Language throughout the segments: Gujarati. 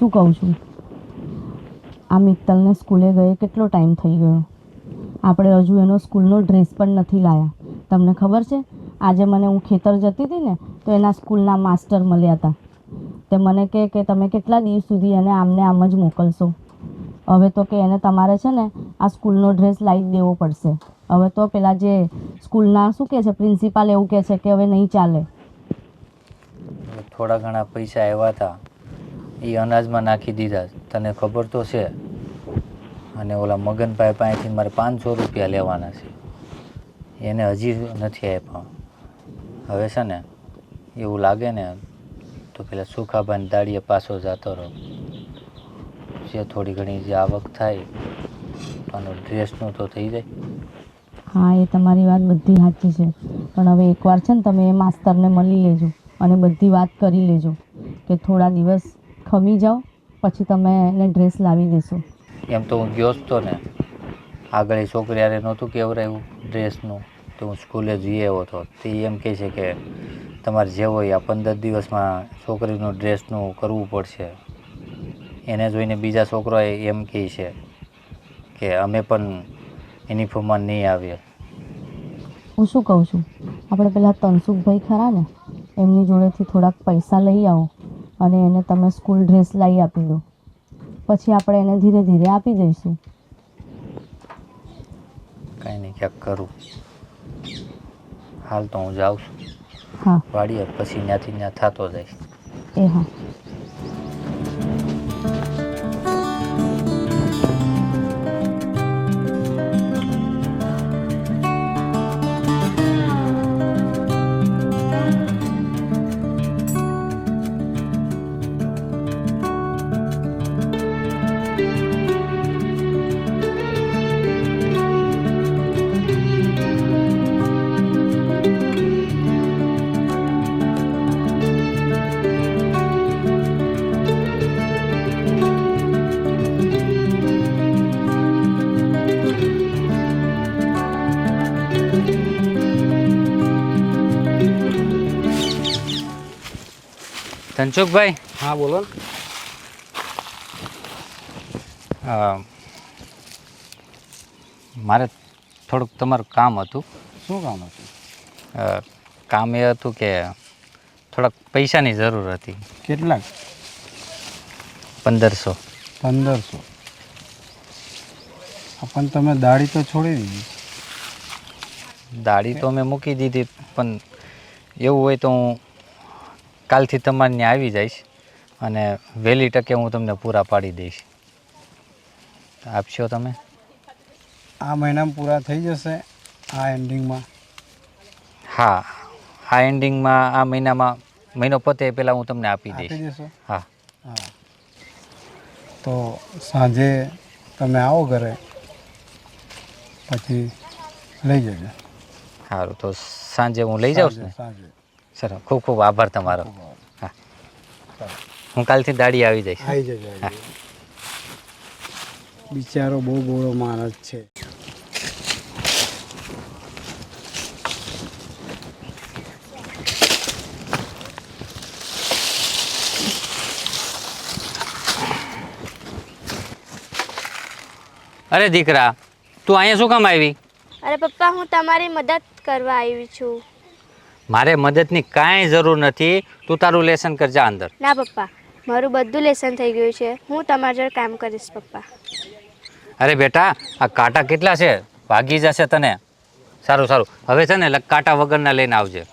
શું કહું છું, આ મિત્તલને સ્કૂલે ગયે કેટલો ટાઈમ થઈ ગયો. આપણે હજુ એનો સ્કૂલનો ડ્રેસ પણ નથી લાવ્યા. તમને ખબર છે, આજે મને હું ખેતર જતી હતી ને તો એના સ્કૂલના માસ્ટર મળ્યા હતા. તે મને કહે કે તમે કેટલા દિવસ સુધી એને આમને આમ જ મોકલશો. હવે તો કે એને તમારે છે ને આ સ્કૂલનો ડ્રેસ લાવી દેવો પડશે. હવે તો પેલા જે સ્કૂલના શું કહે છે પ્રિન્સિપાલ એવું કહે છે કે હવે નહીં ચાલે. થોડા ઘણા પૈસા આવ્યા હતા એ અનાજમાં નાખી દીધા, તને ખબર તો છે. અને ઓલા મગનભાઈ પાસેથી મારે 500 રૂપિયા લેવાના છે, એને હજી નથી આપ્યા. હવે છે ને એવું લાગે ને તો પેલા સુખાભાઈ દાડીએ પાછો જતો રહો. જે થોડી ઘણી જે આવક થાય તો આનો ડ્રેસનું તો થઈ જાય. હા, એ તમારી વાત બધી સાચી છે, પણ હવે એકવાર છે ને તમે એ માસ્તરને મળી લેજો અને બધી વાત કરી લેજો કે થોડા દિવસ ખમી જાઓ પછી તમે એને ડ્રેસ લાવી દેશો. એમ તો હું ગયો જ તો ને, આગળ એ છોકરી યારે નહોતું કહેવરાયું ડ્રેસનું, તો હું સ્કૂલે જઈ આવ્યો હતો. તે એમ કહે છે કે તમારે જે હોય આ 15 દિવસમાં છોકરીનું ડ્રેસનું કરવું પડશે. એને જોઈને બીજા છોકરાએ એમ કહે છે કે અમે પણ યુનિફોર્મમાં નહીં આવીએ. હું શું કહું છું, આપણે પેલા તનસુખભાઈ ખરા ને એમની જોડેથી થોડાક પૈસા લઈ આવો અને એને તમે સ્કૂલ ડ્રેસ લાવી આપી દો. પછી આપણે એને ધીરે ધીરે આપી દઈશું. કાંઈ નહીં, ક્યાંક કરું. હાલ તો હું જાઉં છું. હા, વાડીએ પછી ત્યાંથી ત્યાં થતો જાય. એ હા. ધનસુખભાઈ, હા બોલો ને. મારે થોડુંક તમારું કામ હતું. શું કામ હતું? કામ એ હતું કે થોડાક પૈસાની જરૂર હતી. કેટલાક? 1500. 1500? પણ તમે દાઢી તો છોડી દીધી. દાઢી તો મેં મૂકી દીધી, પણ એવું હોય તો હું કાલથી તમારે ત્યાં આવી જઈશ અને વહેલી તકે હું તમને પૂરા પાડી દઈશ. આપશો તમે? આ મહિનામાં પૂરા થઈ જશે, આ એન્ડિંગમાં? હા, આ એન્ડિંગમાં, આ મહિનામાં, મહિનો પતે પહેલાં હું તમને આપી આપી દઈશ. દેશો? હા હા. તો સાંજે તમે આવો ઘરે પછી લઈ જજો. સારું, તો સાંજે હું લઈ જાઉં છું ને? સાંજે. સર, ખૂબ ખૂબ આભાર તમારો. હા, હું કાલથી દાડી આવી જઈશ. આવી જજો. બિચારો બહુ બોળો માણસ છે. અરે દીકરા, તું અહીંયા શું કામ આવી? અરે પપ્પા, હું તમારી મદદ કરવા આવી છું. મારે મદદની કાંઈ જરૂર નથી, તું તારું લેસન કરજા અંદર. ના પપ્પા, મારું બધું લેસન થઈ ગયું છે, હું તમારા જોડે કામ કરીશ પપ્પા. અરે બેટા, આ કાંટા કેટલા છે, ભાગી જશે તને. સારું સારું, હવે છે ને કાંટા વગરના લઈને આવજે.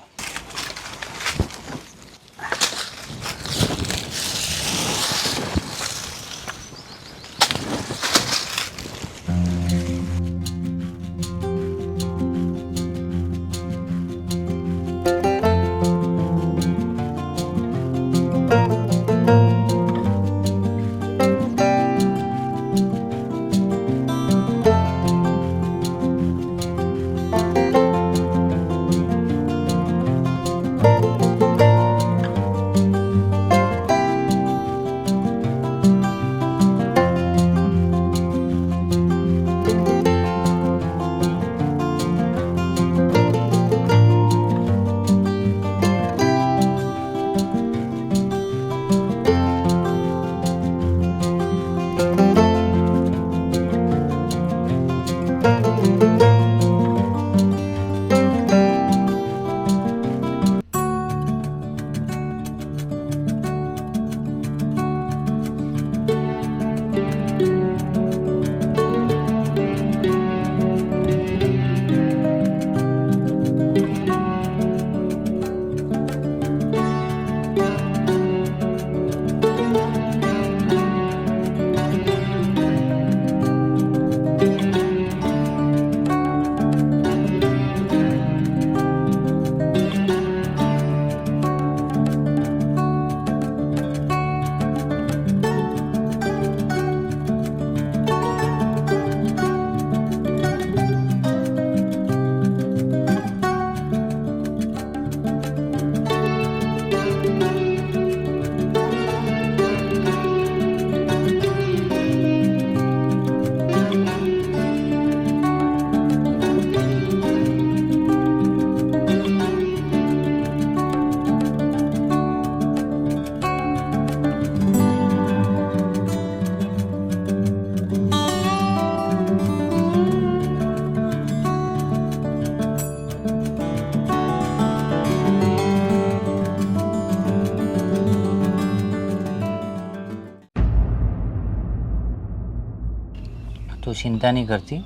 તું ચિંતા નહીં કરતી,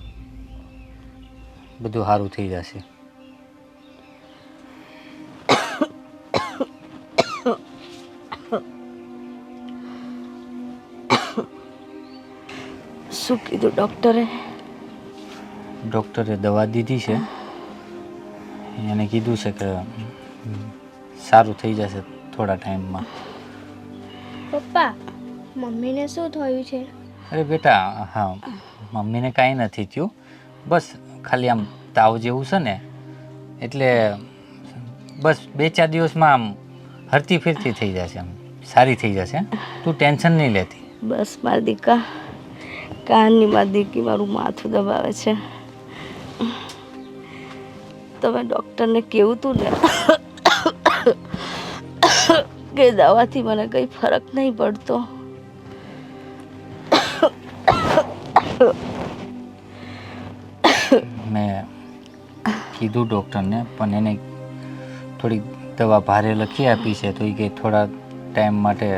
બધું સારું થઈ જશે. શું કીધું ડૉક્ટરે? ડૉક્ટરે દવા દીધી છે, એને કીધું છે કે સારું થઈ જશે થોડા ટાઈમમાં. પપ્પા, મમ્મીને શું થયું છે? અરે બેટા, હા, મમ્મીને કાંઈ નથી થયું, બસ ખાલી આમ તાવ જેવું છે ને, એટલે બસ 2-4 દિવસમાં આમ હરતી ફિરતી થઈ જશે, આમ સારી થઈ જશે. તું ટેન્શન નહીં લેતી. બસ મારી દીકા, કાનની મારી દીકી મારું માથું દબાવે છે. તમે ડૉક્ટરને કેવું તું ને કે દવાથી મને કંઈ ફરક નહીં પડતો. મેં કીધું ડૉક્ટરને, પણ એને થોડીક દવા ભારે લખી આપી છે, તો એ કે થોડા ટાઈમ માટે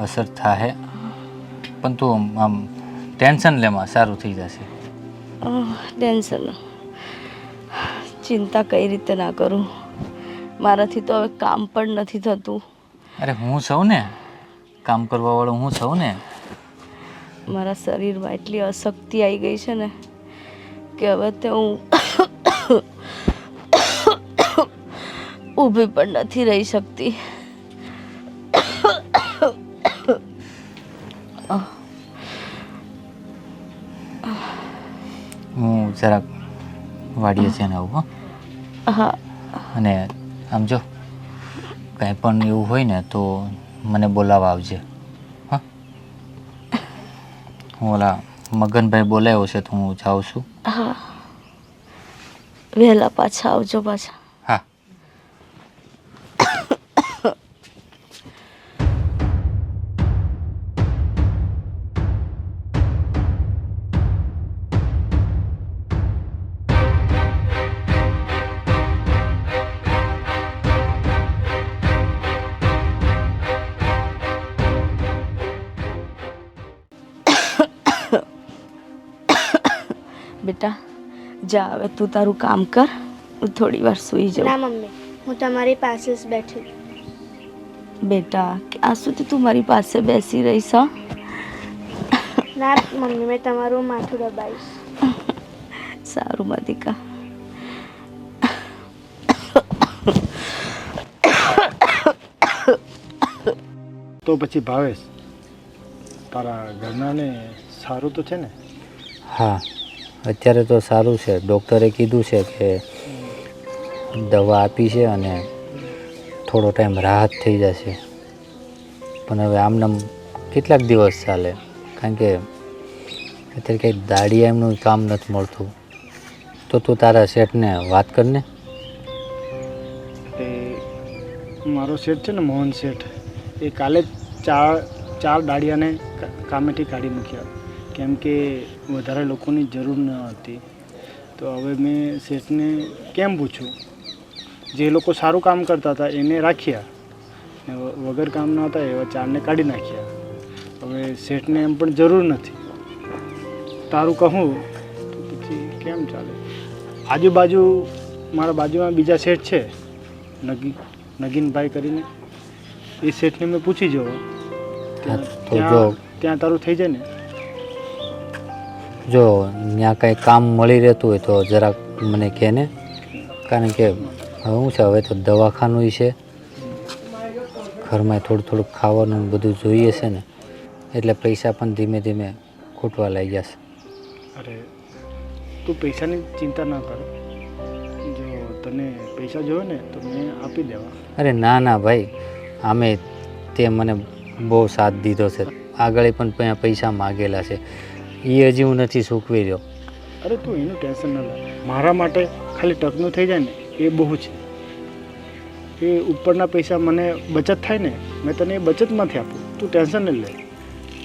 અસર થાય, પણ તું આમ ટેન્શન લેમાં સારું થઈ જશે. ટેન્શન ચિંતા કઈ રીતે ના કરું, મારાથી તો હવે કામ પણ નથી થતું. અરે હું છું ને, કામ કરવાવાળો હું છું ને. મારા શરીરમાં એટલી અશક્તિ આવી ગઈ છે ને કે હવે તે હું ઊભી પણ નથી રહી શકતી. હું જરાક વાડીએ છે ને આવું. હા, અને આમ જો કાંઈ પણ એવું હોય ને તો મને બોલાવવા આવજે. હા, હું ઓલા મગનભાઈ બોલાવ્યો છે તો હું જાઉં છું. હા, વહેલા પાછા આવજો પાછા. હા. બેટા જા, હવે તું તારું કામ કર, હું થોડી વાર સૂઈ જાઉં. ના મમ્મી, હું તમારી પાસે જ બેઠી. બેટા ક્યાં સુધી તું મારી પાસે બેસી રહીશ? હં? ના મમ્મી, મેં તમારું માથું દબાવીશ. સારું માદિકા. તો પછી ભાવેશ, તારા ઘરનાને સારું તો છે ને? હા, અત્યારે તો સારું છે. ડૉક્ટરે કીધું છે કે દવા આપી છે અને થોડો ટાઈમ રાહત થઈ જશે, પણ હવે આમનામ કેટલાક દિવસ ચાલે, કારણ કે અત્યારે કંઈ દાડિયા એમનું કામ નથી મળતું. તો તું તારા શેઠને વાત કરને. એ મારો શેઠ છે ને, મોહન શેઠ, એ કાલે જ ચાર દાડિયાને કામેથી કાઢી મૂક્યા, કેમ કે વધારે લોકોની જરૂર ન હતી. તો હવે મેં શેઠને કેમ પૂછું? જે લોકો સારું કામ કરતા હતા એને રાખ્યા, ને વગર કામના હતા એવા 4ને કાઢી નાખ્યા. હવે શેઠને એમ પણ જરૂર નથી. તારું કહું તો પછી કેમ ચાલે? આજુબાજુ મારા બાજુમાં બીજા શેઠ છે, નગીનભાઈ કરીને, એ શેઠને મેં પૂછી જોઉં. હા, તો જો ત્યાં તારું થઈ જાય ને? જો ત્યાં કાંઈ કામ મળી રહેતું હોય તો જરાક મને કહે ને, કારણ કે હવે શું છે, હવે તો દવાખાનું છે, ઘરમાં થોડું ખાવાનું બધું જોઈએ છે ને, એટલે પૈસા પણ ધીમે ધીમે ખૂટવા લાગ્યા છે. અરે તું પૈસાની ચિંતા ના કર, જો તને પૈસા જોવે ને તો મેં આપી દેવા. અરે ના ના ભાઈ, આમે તે મને બહુ સાથ દીધો છે, આગળ પણ પૈસા માગેલા છે, એ હજી હું નથી ચૂકવી રહ્યો. અરે તું એનું ટેન્શન ન લે, મારા માટે ખાલી ટકનું થઈ જાય ને એ બહુ છે. એ ઉપરના પૈસા મને બચત થાય ને, મેં તને એ બચતમાંથી આપું, તું ટેન્શન ન લે.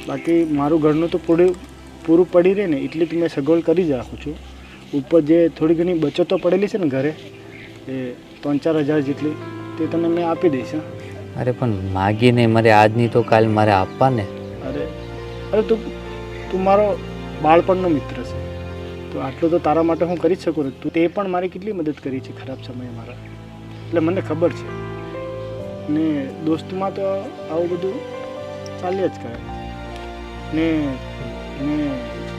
બાકી મારું ઘરનું તો પૂરું પડી રહે ને એટલી તો મેં સગવડ કરી જ રાખું છું. ઉપર જે થોડી ઘણી બચતો પડેલી છે ને ઘરે, એ 3-4 હજાર જેટલી, તે તને મેં આપી દઈશ. હા. અરે પણ માગી નહીં, મારે આજની તો કાલ મારે આપવા ને. અરે તું મારો બાળપણનો મિત્ર છે. તો આટલું તો તારા માટે હું કરી જ શકું ને. તું તે પણ મારી કેટલી મદદ કરી છે ખરાબ સમયે મારા, એટલે મને ખબર છે. ને દોસ્તમાં તો આવું બધું ચાલ્યા જ કરે. ને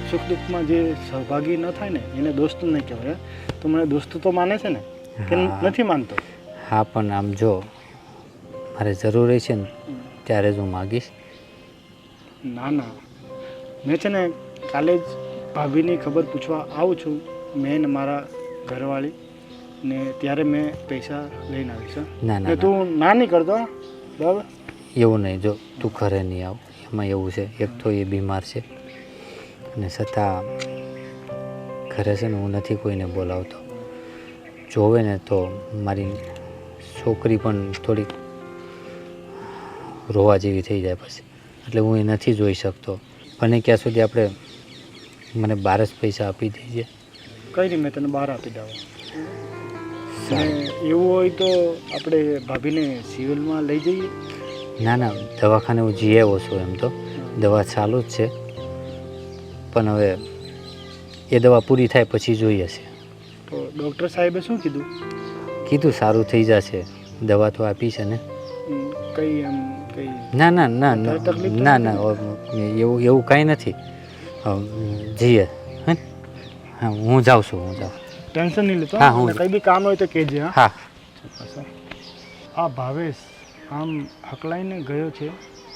સુખ દુઃખમાં જે સહભાગી ન થાય ને એને દોસ્ત નહીં કહેવાય. તો મને દોસ્ત તો માને છે ને કે નથી માનતો? હા, પણ આમ જો મારે જરૂર છે ને ત્યારે જ હું માગીશ. ના ના, મેં છે ને કાલે જ ભાભીની ખબર પૂછવા આવું છું, મેં ને મારા ઘરવાળી, ને ત્યારે મેં પૈસા લઈને આવીશ. ના ને ના તું ના નહીં કરતો, બરાબર? એવું નહીં, જો તું ઘરે નહીં આવ. એમાં એવું છે, એક તો એ બીમાર છે અને છતાં ઘરે છે ને હું નથી કોઈને બોલાવતો. જોવે ને તો મારી છોકરી પણ થોડીક રોવા જેવી થઈ જાય પછી, એટલે હું એ નથી જોઈ શકતો. બને ક્યાં સુધી આપણે મને 12 જ પૈસા આપી દેજે. કંઈ નહીં, મેં તને બહાર આપી દઉં. સારું. ને એવું હોય તો આપણે ભાભીને સિવિલમાં લઈ જઈએ. ના ના, દવાખાને હું જઈ આવ્યો છું. એમ તો દવા ચાલુ જ છે, પણ હવે એ દવા પૂરી થાય પછી જોઈએ છે. તો ડૉક્ટર સાહેબે શું કીધું? કીધું સારું થઈ જશે, દવા તો આપી છે ને. કંઈ એમ કંઈ ના ના ના ના વધારે તકલીફ તો ના નથી ના એવું કાંઈ નથી. જઈએ હે. હા, હું જાઉં છું. ટેન્શન નહીં લેતો. હા, હું અને કંઈ બી કામ હોય તો કહેજે. હા, હા. આ ભાવેશ આમ હકલાઈને ગયો છે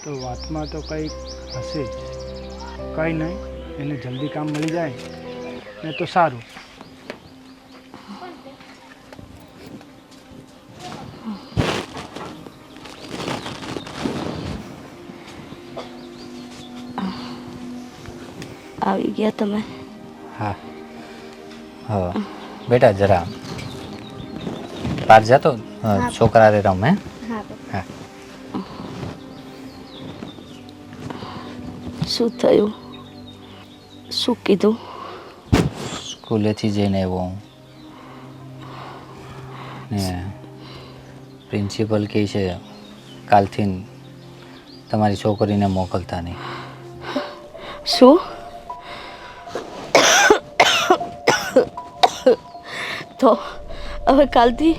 તો વાતમાં તો કંઈક હશે જ. કંઈ નહીં, એને જલ્દી કામ મળી જાય ને તો સારું. આવી ગયા તમે? હા હા બેટા, જરા બહાર જતો છોકરા રે રમે. હા હા. શું થયું? શું કીધું? સ્કૂલેથી જઈને આવ્યો હું ને પ્રિન્સિપલ કહે છે કાલથી તમારી છોકરીને મોકલતા નહીં. શું? તો હવે કાલથી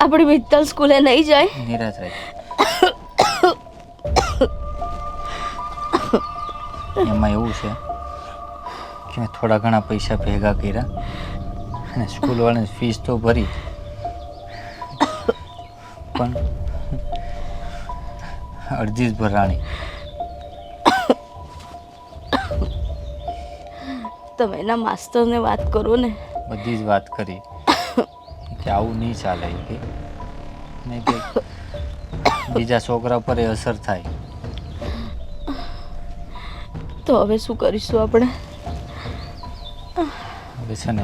આપણી મિત્તલ સ્કૂલે નહીં જાય? નિરાશ રહે. એમાં એવું છે કે મેં થોડા ઘણા પૈસા ભેગા કર્યા અને સ્કૂલવાળાની ફીસ તો ભરી, પણ અડધી જ ભરાણી. તમે એના માસ્ટરને વાત કરો ને. બધી જ વાત કરી કે આવું નહીં ચાલે કે ને કે બીજા છોકરા પર એ અસર થાય. તો હવે શું કરીશું આપણે? હવે છે ને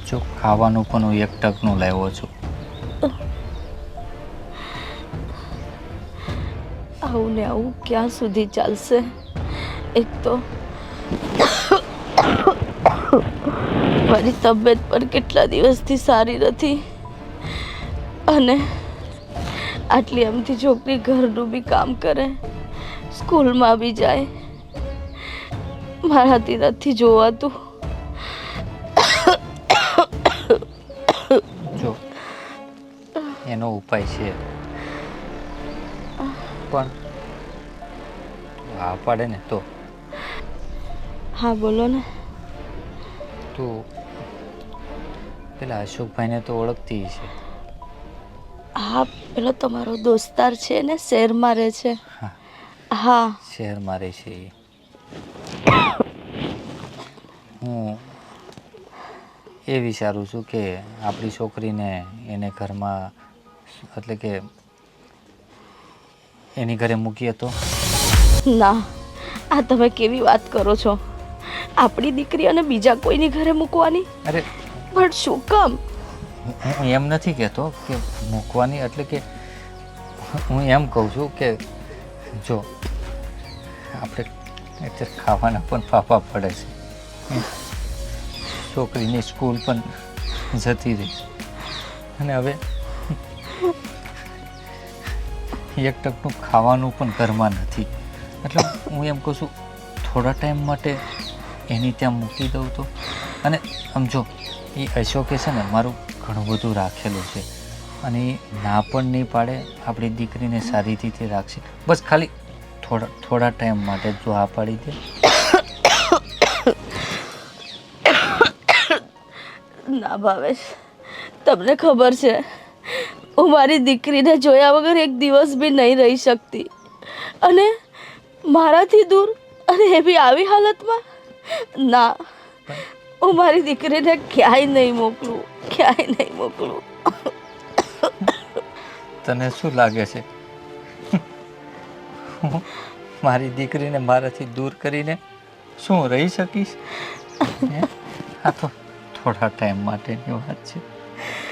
જો ખાવાનું પણ હું 1 ટકનું લાવ્યો છું. આવું ને આવું ક્યાં સુધી ચાલશે? એક તો મારી તબિયત પણ કેટલા દિવસથી સારી નથી, અને આટલી આમથી છોકરી ઘરનું બી કામ કરે, સ્કૂલમાં બી જાય, મારાથી નથી જોવાતું. જો એનો ઉપાય છે, પણ હા પાડે ને તો. હા બોલો ને. તું પેલા અશોકભાઈને તો ઓળખતી છે? હા, પેલો તમારો દોસ્તાર છે ને, શહેરમાં રહે છે. હા, હા. શહેરમાં રહે છે એ. હું એ વિચારું છું કે આપણી છોકરીને એને ઘરમાં, એટલે કે એની ઘરે મૂકીએ તો? ના, આ તમે કેવી વાત કરો છો? આપણી દીકરીઓને બીજા કોઈની ઘરે મૂકવાની? અરે પણ શું કામ? હું એમ નથી કહેતો કે મૂકવાની, એટલે કે હું એમ કહું છું કે જો આપણે અત્યારે ખાવાના પણ ફાફા પડે છે, છોકરીની સ્કૂલ પણ જતી રહી, અને હવે 1 ટકનું ખાવાનું પણ ઘરમાં નથી. એટલે હું એમ કહું છું થોડા ટાઈમ માટે એની ત્યાં મૂકી દઉં તો. અને સમજો એ અશોકે છે ને મારું ઘણું બધું રાખેલું છે અને એ ના પણ નહીં પાડે, આપણી દીકરીને સારી રીતે રાખશે. બસ ખાલી થોડા ટાઈમ માટે જો આ પાડી દે. ના ભાવેશ, તમને ખબર છે હું મારી દીકરીને જોયા વગર એક દિવસ બી નહીં રહી શકતી, અને મારાથી દૂર, અને એ બી આવી હાલતમાં. ના, હું મારી દીકરીને ક્યાંય નહીં મોકલું, ક્યાંય નહીં મોકલું. તને શું લાગે છે હું મારી દીકરીને મારાથી દૂર કરીને શું રહી શકીશ? હે? આ તો થોડા ટાઈમ માટેની વાત છે.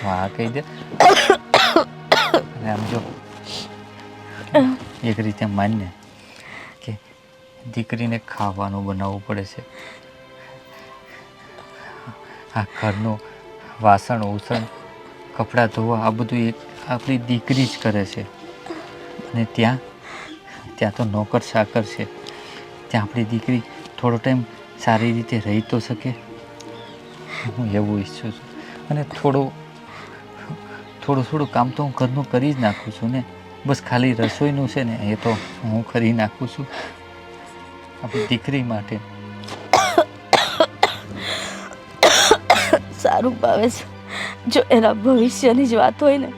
હા કહી દે. અને આમ જો એક રીતે માન્ય કે દીકરીને ખાવાનું બનાવવું પડે છે, આ ઘરનું વાસણ ઉસણ કપડાં ધોવા આ બધું એક આપણી દીકરી જ કરે છે. અને ત્યાં તો નોકર ચાકર છે. ત્યાં આપણી દીકરી થોડો ટાઈમ સારી રીતે રહી તો શકે. હું એવું ઈચ્છું છું. અને થોડું કામ તો હું ઘરનું કરી જ નાખું છું ને. બસ ખાલી રસોઈનું છે ને એ તો હું કરી નાખું છું આપણી દીકરી માટે. સારું ભાવેશ, જો એના ભવિષ્યની જ વાત હોય ને,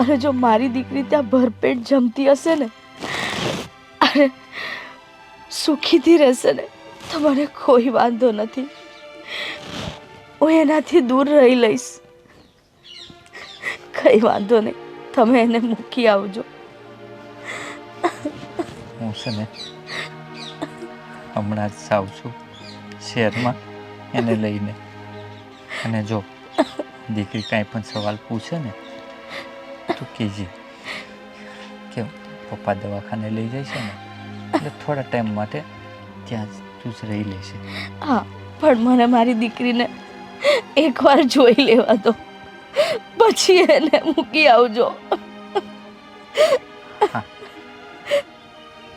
અને જો મારી દીકરી ત્યાં ભરપેટ જમતી હશે ને અને સુખીથી રહેશે ને, તો મને કોઈ વાંધો નથી. હું એનાથી દૂર રહી લઈશ, કંઈ વાંધો નહીં. તમે એને મૂકી આવજો. હું છે ને હમણાં જ જાઉં છું શહેરમાં એને લઈને. અને જો દીકરી કાંઈ પણ સવાલ પૂછે ને તો કહેજે કે પપ્પા દવાખાને લઈ જાય છે ને, એટલે થોડા ટાઈમ માટે ત્યાં તું જ રહી લેશે. હા, પણ મને મારી દીકરીને એકવાર જોઈ લેવા દો, પછી એને મૂકી આવજો. હા.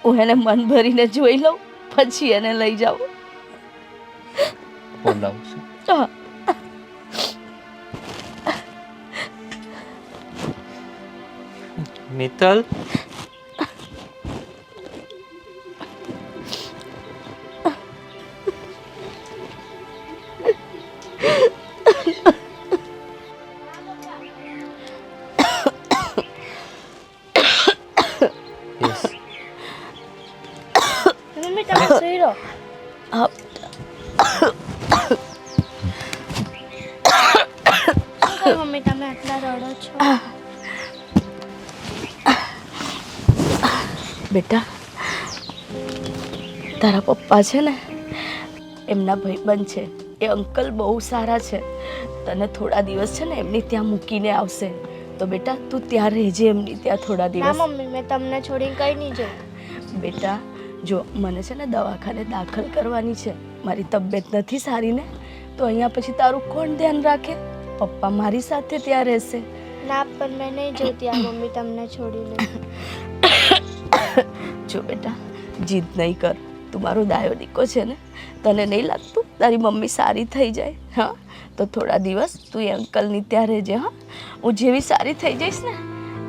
હું એને મન ભરીને જોઈ લઉં, પછી એને લઈ જાઉં. બોલાવું છું. હા. મિત્તલ, મમ્મી તમે સુઈ રહો. હા. મમ્મી તમે આટલા રડો છો? બેટા, તારા પપ્પા છે ને, એમના ભાઈબંધ છે, એ અંકલ બહુ સારા છે. તને થોડા દિવસ છે ને એમની ત્યાં મૂકીને આવશે. તો બેટા તું ત્યાં રહેજે એમની ત્યાં થોડા ના દિવસ. મમ્મી, મેં તમને છોડીને કઈ નહીં જઉં. બેટા જો, મને છે ને દવાખાને દાખલ કરવાની છે, મારી તબિયત નથી સારી ને, તો અહીંયા પછી તારું કોણ ધ્યાન રાખે? પપ્પા મારી સાથે ત્યાં રહેશે. ના પણ મેં નહીં જોતી આ મમ્મી તમને છોડીને. જો બેટા, જીદ નહીં કર. તું મારો દાયો દીકો છે ને, તને નહીં લાગતું તારી મમ્મી સારી થઈ જાય? હા, તો થોડા દિવસ તું એ અંકલની ત્યાં રહેજે. હા, હું જેવી સારી થઈ જઈશ ને,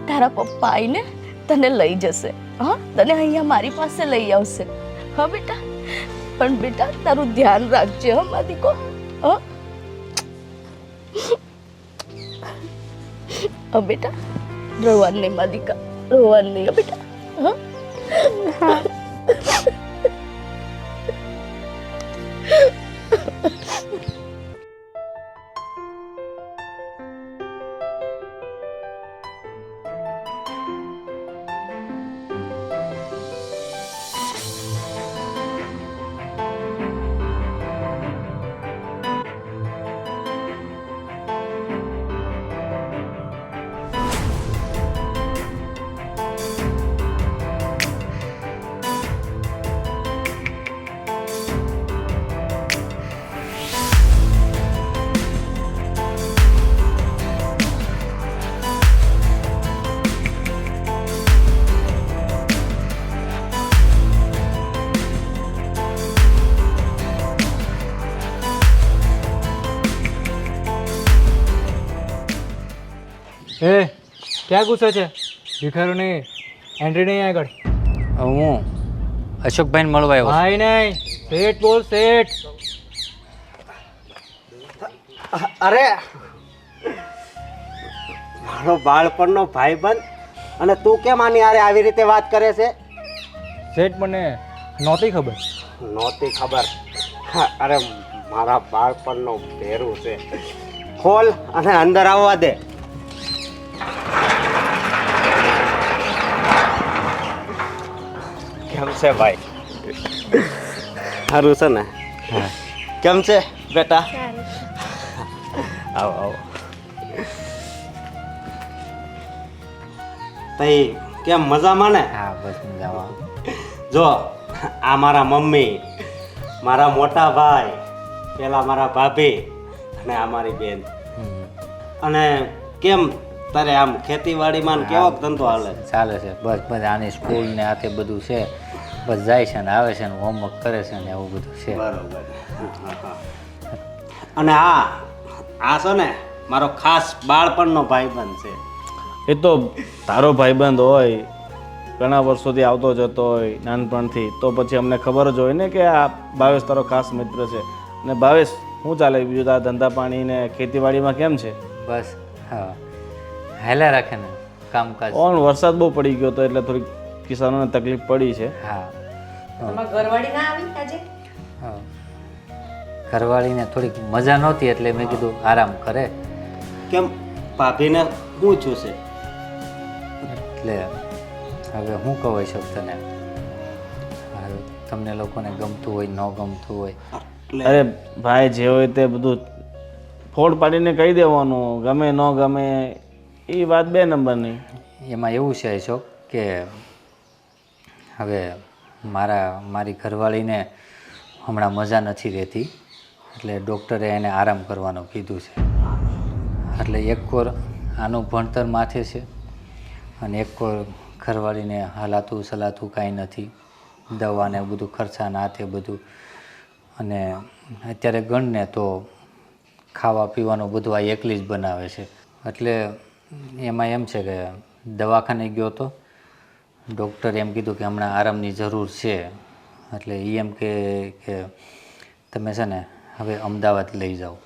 તારા પપ્પા આવીને તને લઈ જશે. હા, તને અહીંયા મારી પાસે લઈ આવશે. હા બેટા, પણ બેટા તારું ધ્યાન રાખજે. હા મારા દીકો. હા હા બેટા, રોવાનું નહીં મારા દીકા, રોવાનું નહીં. બેટા હા. એ ક્યાં ગુસ્સે છે? ભિખારીની એન્ટ્રી નહીં આગળ. હું અશોકભાઈને મળવા આવ્યો ભાઈ નહીં, શેઠ બોલ શેઠ. અરે મારો બાળપણનો ભાઈબંધ અને તું કેમ આની હારે આવી રીતે વાત કરે છે? શેઠ મને નહોતી ખબર. નહોતી ખબર? હા, અરે મારા બાળપણનો ભેરું છે. ખોલ અને અંદર આવવા દે. કેમ છે ભાઈ? સારું છે ને? કેમ છે બેટા? આવો આવો. તઈ કેમ મજામાં ને? હા બસ મજામાં. જો આ મારા મમ્મી, મારા મોટા ભાઈ, પેલા મારા ભાભી અને આ મારી બેન. અને કેમ તારે આમ ખેતીવાડીમાં ને કેવો ધંધો હાલે? ચાલે છે બસ બસ. આની સ્કૂલ ને આ તે બધું છે, બસ જાય છે ને આવે છે ને હોમવર્ક કરે છે ને એવું બધું છે. બરોબર. અને આ છે ને મારો ખાસ બાળપણનો ભાઈબંધ છે. એ તો તારો ભાઈબંધ હોય, ઘણા વર્ષોથી આવતો જતો હોય નાનપણથી, તો પછી અમને ખબર જ હોય ને કે આ ભાવેશ તારો ખાસ મિત્ર છે. અને ભાવેશ, શું ચાલે બીજું તારા ધંધા પાણી ને ખેતીવાડીમાં કેમ છે? બસ હા હેલા રાખે ને કામકાજ. વરસાદ બહુ પડી ગયો હતો એટલે થોડીક કિસાનોને તકલીફ પડી છે. હા ઘરવાળી ના આવી આજે? હા ઘરવાળીને થોડીક મજા નહોતી એટલે મેં કીધું આરામ કરે. કેમ ભાભીને શું છું છે? એટલે હવે હું કહું શકું તને, હવે તમને લોકોને ગમતું હોય ન ગમતું હોય. અરે ભાઈ, જે હોય તે બધું ફોડ પાડીને કહી દેવાનું, ગમે ન ગમે એ વાત 2 નંબરની. એમાં એવું છે અશોક કે હવે મારી ઘરવાળીને હમણાં મજા નથી રહેતી, એટલે ડૉક્ટરે એને આરામ કરવાનું કીધું છે. એટલે એક કોર આનું ભણતર માથે છે અને એક કોર ઘરવાળીને હાલાતું સલાતું કાંઈ નથી, દવાને બધું ખર્ચાના હાથે બધું. અને અત્યારે ગણને તો ખાવા પીવાનું બધું આ એકલી જ બનાવે છે. એટલે એમાં એમ છે કે દવાખાને ગયો તો ડૉક્ટરે એમ કીધું કે હમણાં આરામની જરૂર છે. એટલે એ એમ કે તમે છે ને હવે અમદાવાદ લઈ જાઓ.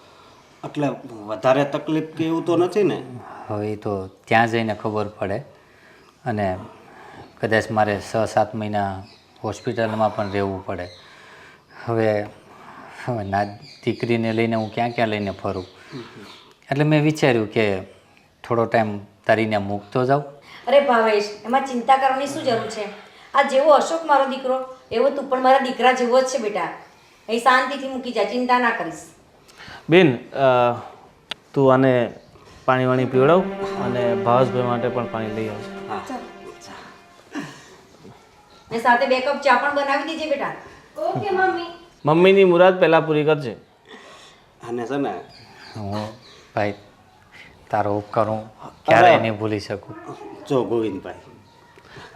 એટલે વધારે તકલીફ કે એવું તો નથી ને? હવે એ તો ત્યાં જઈને ખબર પડે. અને કદાચ મારે 6-7 મહિના હોસ્પિટલમાં પણ રહેવું પડે. હવે ના દીકરીને લઈને હું ક્યાં લઈને ફરું. એટલે મેં વિચાર્યું કે થોડો ટાઈમ તારીને મૂકતો જાઉં. અરે ભાવેશ, એમાં ચિંતા કરવાની શું જરૂર છે? આ જેવો અશોક મારો દીકરો એવો તું પણ મારા દીકરા જેવો જ છે બેટા. એ શાંતિથી મૂકી જા, ચિંતા ના કરીશ. બેન, તું આને પાણી વાણી પીવડાવ અને ભાવેશભાઈ માટે પણ પાણી લઈ આવશે. અને સાથે 2 કપ ચા પણ બનાવી દેજે બેટા. Okay mummy. મમ્મીની મુરાદ પહેલાં પૂરી કરજે. અને છે ને હું ભાઈ તારો ઉપકાર હું ક્યારેય નહીં ભૂલી શકું. જો ગોવિંદભાઈ,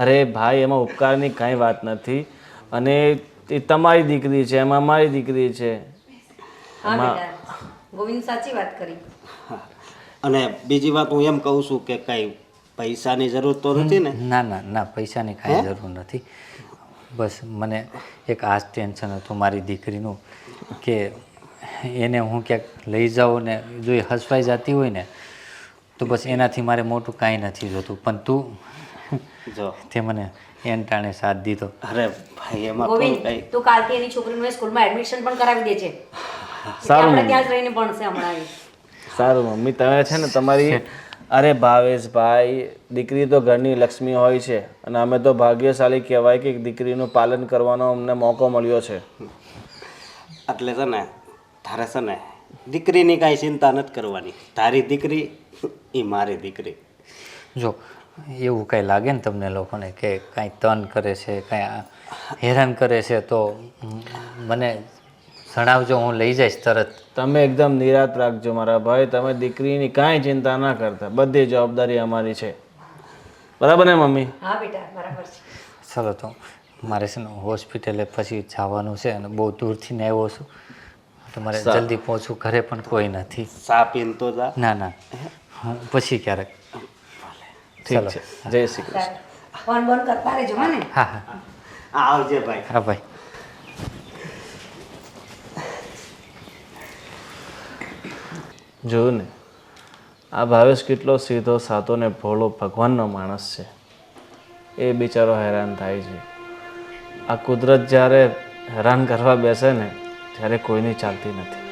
અરે ભાઈ, એમાં ઉપકારની કાંઈ વાત નથી. અને એ તમારી દીકરી છે, એમાં મારી દીકરી છે. હા બેટા, ગોવિંદ સાચી વાત કરી. અને બીજી વાત હું એમ કહું છું કે કઈ પૈસાની જરૂર તો નથી ને? ના ના ના, પૈસાની કાંઈ જરૂર નથી. બસ મને એક આ જ ટેન્શન હતું મારી દીકરીનું કે એને હું ક્યાંક લઈ જાઉં ને જો એ હસવાઈ જતી હોય ને તો બસ એનાથી મારે મોટું કાંઈ નથી જોતું. પણ તું જો તે મને એનટાણે સાથ દીધો. અરે ભાઈ, એમાં ગોવિંદ, કોણ કઈ તું કાલથી એની છોકરીનું સ્કૂલમાં એડમિશન પણ કરાવી દેજે. સારું આપણે મમ્મી. ત્યાં જ રહીને ભણશે હમણાં એ. સારું મમ્મી, તમે છે ને તમારી, અરે ભાવેશભાઈ, દીકરી તો ઘરની લક્ષ્મી હોય છે અને અમે તો ભાગ્યશાળી કહેવાય કે દીકરીનું પાલન કરવાનો અમને મોકો મળ્યો છે. એટલે છે ને તારે છે ને દીકરીની કાંઈ ચિંતા નથી કરવાની. તારી દીકરી એ મારી દીકરી. જો એવું કાંઈ લાગે ને તમને લોકોને કે કાંઈ તન કરે છે, કાંઈ હેરાન કરે છે તો મને જણાવજો, હું લઈ જઈશ તરત. તમે એકદમ નિરાત રાખજો મારા ભાઈ. તમે દીકરીની કાંઈ ચિંતા ના કરતા, બધી જવાબદારી અમારી છે. બરાબર ને મમ્મી? હા બેટા, બરાબર છે. ચલો તો મારે છે ને હોસ્પિટલે પછી જવાનું છે અને બહુ દૂરથી ને આવ્યો છું તો મારે જલ્દી પહોંચવું. ઘરે પણ કોઈ નથી. સા પીને તો જા. ના ના, હું પછી ક્યારેક. ઠીક ચલો. છે જય શ્રી કૃષ્ણ. ફોન બોન કરતા રહેજો હા ને. હા હા આવજે ભાઈ. હા ભાઈ. જોયું ને આ ભાવેશ કેટલો સીધો સાધો ને ભોળો ભગવાનનો માણસ છે. એ બિચારો હેરાન થાય છે. આ કુદરત જ્યારે હેરાન કરવા બેસે ને ત્યારે કોઈની ચાલતી નથી.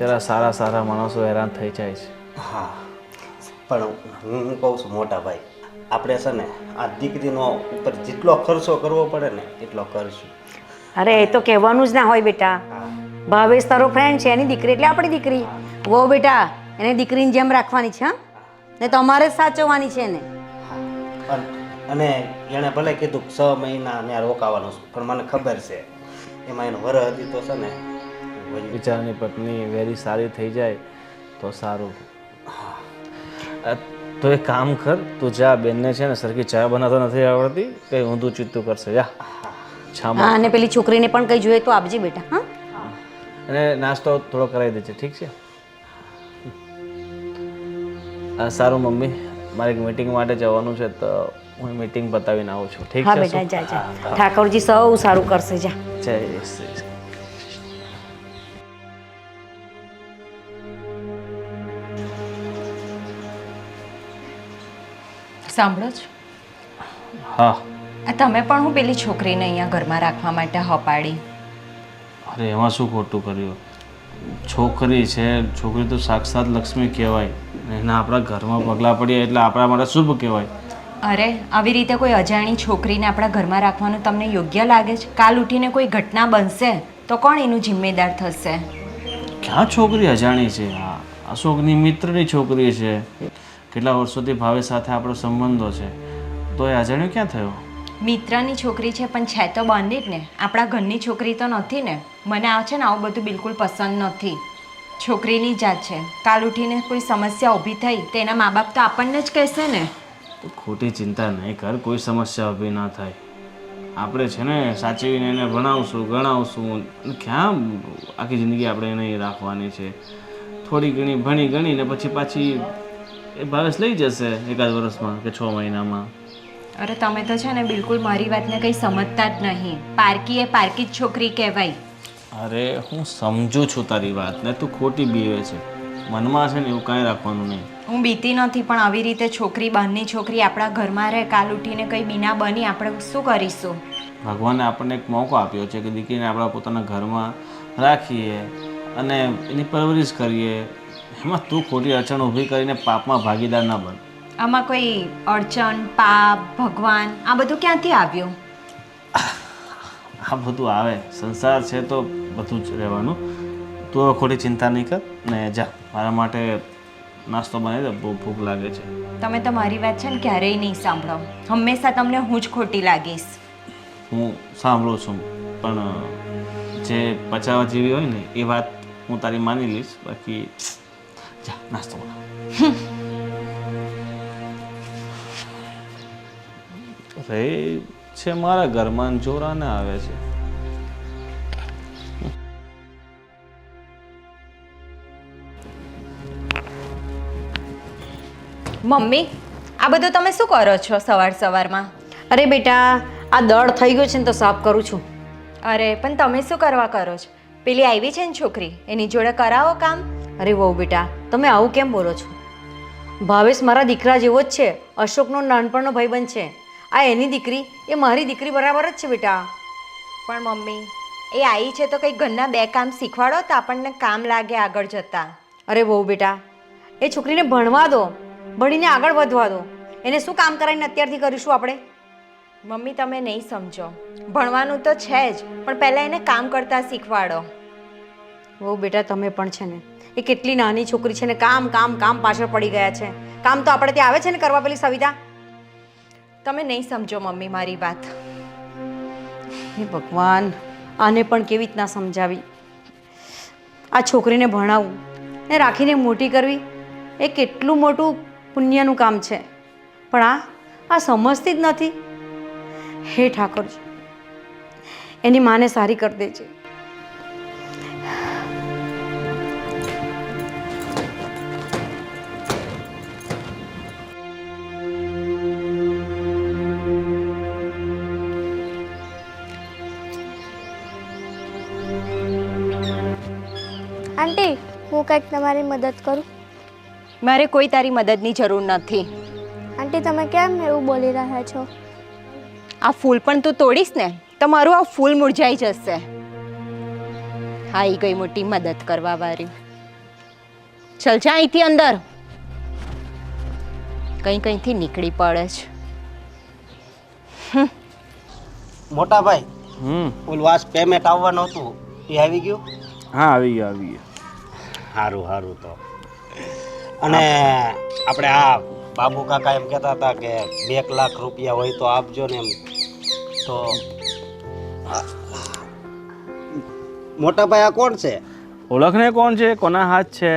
જરા સારા સારા માણસો હેરાન થઈ જાય છે. હા પણ હું કહું છું મોટા ભાઈ, આપણે છે ને આ દીકરીનો ઉપર જેટલો ખર્ચો કરવો પડે ને એટલો કરશું. અરે એ તો કહેવાનું જ ના હોય બેટા. ભાવેશ તારો ફ્રેન્ડ છે, એની દીકરી એટલે આપણી દીકરી. વો બેટા એને દીકરીની જેમ રાખવાની છે, હા ને તમારે જ સાચવવાની છે એને. અને એણે ભલે કીધું 6 મહિના ત્યાં રોકાવાનું છે, પણ મને ખબર છે એમાં એનો વરહ હતી તો છે ને બિચારાની પત્ની વેરી સારી થઈ જાય તો સારું. તો એક કામ કર, તું જા બેનને છે ને સરખી ચા બનાવતો નથી આવડતી, કંઈ ઊંધું ચિત્તું કરશે. જા છામાં. હા અને પેલી છોકરીને પણ કંઈ જોઈએ તો આપજે બેટા. હા અને નાસ્તો થોડો કરાવી દેજે, ઠીક છે? સારું મમ્મી, મારે એક મીટિંગ માટે જવાનું છે તો હું મીટિંગ બતાવીને આવું છું. ઠીક હા છે? બેટા જા જા. ઠાકોરજી સૌ સારું કરશે. જા. જય શ્રી કૃષ્ણ. સાંભળો છો? હા. આ તમે પણ હું પેલી છોકરીને અહીંયા ઘરમાં રાખવા માટે હપાડી. અરે એમાં શું ખોટું કર્યું? છોકરી છે, છોકરી તો સાક્ષાત લક્ષ્મી કહેવાય. એના આપણા ઘરમાં પગલાં પડ્યા એટલે આપણા માટે શુભ કહેવાય. અરે આવી રીતે કોઈ અજાણી છોકરીને આપણા ઘરમાં રાખવાનું તમને યોગ્ય લાગે છે? કાલ ઉઠીને કોઈ ઘટના બનશે તો કોણ એનું જિમ્મેદાર થશે? ક્યાં છોકરી અજાણી છે? હા, અશોકની મિત્રની છોકરી છે. કેટલા વર્ષોથી ભાવેશ સાથે આપણો સંબંધો છે, તો એ અજાણ્યો ક્યાં થયો? મિત્રની છોકરી છે પણ છે તો બંધી જ ને. આપણા ઘરની છોકરી તો નથી ને. મને આ છે ને આવું બધું બિલકુલ પસંદ નથી. છોકરીની જાત છે, કાલ ઉઠીને કોઈ સમસ્યા ઊભી થઈ તો એના મા બાપ તો આપણને જ કહેશે ને. તો ખોટી ચિંતા નહીં કર, કોઈ સમસ્યા ઊભી ના થાય. આપણે છે ને સાચવીને એને ભણાવશું, ગણાવશું. ક્યાં આખી જિંદગી આપણે એને અહીં રાખવાની છે? થોડી ઘણી ભણી ગણીને પછી પાછી એ ભાવેશ લઈ જશે એકાદ વર્ષમાં કે 6 મહિનામાં. અરે તમે તો છે ને બિલકુલ મારી વાતને કંઈ સમજતા જ નહીં. પારકી એ પારકી જ છોકરી કહેવાય. અરે હું સમજુ છું તારી વાતને, તું ખોટી બીવે છે. મનમાં છે ને એવું કાંઈ રાખવાનું નહીં. હું બીતી નથી પણ આવી રીતે છોકરી બહારની છોકરી આપણા ઘરમાં રહે, કાલ ઉઠીને કંઈ બીના બની આપણે શું કરીશું? ભગવાને આપણને એક મોકો આપ્યો છે કે દીકરીને આપણા પોતાના ઘરમાં રાખીએ અને એની પરવરિશ કરીએ. એમાં તું ખોટી અડચણ ઊભી કરીને પાપમાં ભાગીદાર ના બન. આમાં કોઈ અડચણ, પાપ, ભગવાન આ બધું ક્યાંથી આવ્યું? આ બધું આવે, સંસાર છે તો બધું જ રહેવાનું. તું હવે ખોટી ચિંતા નહીં કર ને જા, મારા માટે નાસ્તો બનાવી દે, બહુ ભૂખ લાગે છે. તમે તો મારી વાત છે ને ક્યારેય નહીં સાંભળો. હંમેશા તમને હું જ ખોટી લાગીશ. હું સાંભળું છું પણ જે પચાવવા જેવી હોય ને એ વાત હું તારી માની લઈશ. બાકી જા નાસ્તો બનાવ. રે છે મારા ઘરમાં જોરાને આવે છે. મમ્મી આ બધું તમે શું કરો છો સવાર સવારમાં? અરે બેટા આ દળ થઈ ગયો છે ને તો સાફ કરું છું. અરે પણ તમે શું કરવા કરો છો? પેલી આવી છે ને છોકરી, એની જોડે કરાવો કામ. અરે વહુ બેટા તમે આવું કેમ બોલો છો? ભાવેશ મારા દીકરા જેવો જ છે, અશોકનો નાનપણનો ભાઈબંધ છે. આ એની દીકરી એ મારી દીકરી બરાબર જ છે બેટા. પણ મમ્મી એ આવી છે તો કંઈક ઘરના 2 કામ શીખવાડો તો આપણને કામ લાગે આગળ જતા. અરે વહુ બેટા એ છોકરીને ભણવા દો, ભણીને આગળ વધવા દો. એને શું કામ કરાવીને અત્યારથી કરીશું આપણે? મમ્મી તમે નહીં સમજો. ભણવાનું તો છે જ પણ પહેલાં એને કામ કરતા શીખવાડો. વહુ બેટા તમે પણ છે ને એ કેટલી નાની છોકરી છે ને કામ કામ કામ પાછળ પડી ગયા છે. કામ તો આપણે ત્યાં આવે છે ને કરવા પેલી સવિતા. તમે નહીં સમજો મમ્મી મારી વાત. હે ભગવાન આને પણ કેવી રીતના સમજાવી? આ છોકરીને ભણાવવું ને રાખીને મોટી કરવી એ કેટલું મોટું પુણ્યનું કામ છે. પણ આ સમજતી જ નથી. હે ઠાકોરજી એની માને સારી કરી દેજે. આંટી હું કંઈક તમારી મદદ કરું? મારે કોઈ તારી મદદની જરૂર નથી. આંટી તમે કેમ એવું બોલી રહ્યા છો? આ ફૂલ પણ તું તોડીશ ને તો મારું આ ફૂલ મુરઝાઈ જશે. આવી ગઈ મોટી મદદ કરવા વાળી. ચલ જા અહીંથી અંદર. કંઈથી નીકળી પડે છે. મોટા ભાઈ હમ ઓલું વાસ પેમેન્ટ આવવાનું હતું એ આવી ગયું? હા આવી ગયો. સારું સારું. તો અને આપણે આ બાબુ કાકા એમ કહેતા હતા કે 2 લાખ રૂપિયા હોય તો આપજો ને એમ. તો મોટા ભાઈ આ કોણ છે? ઓળખને કોણ છે? કોના હાથ છે?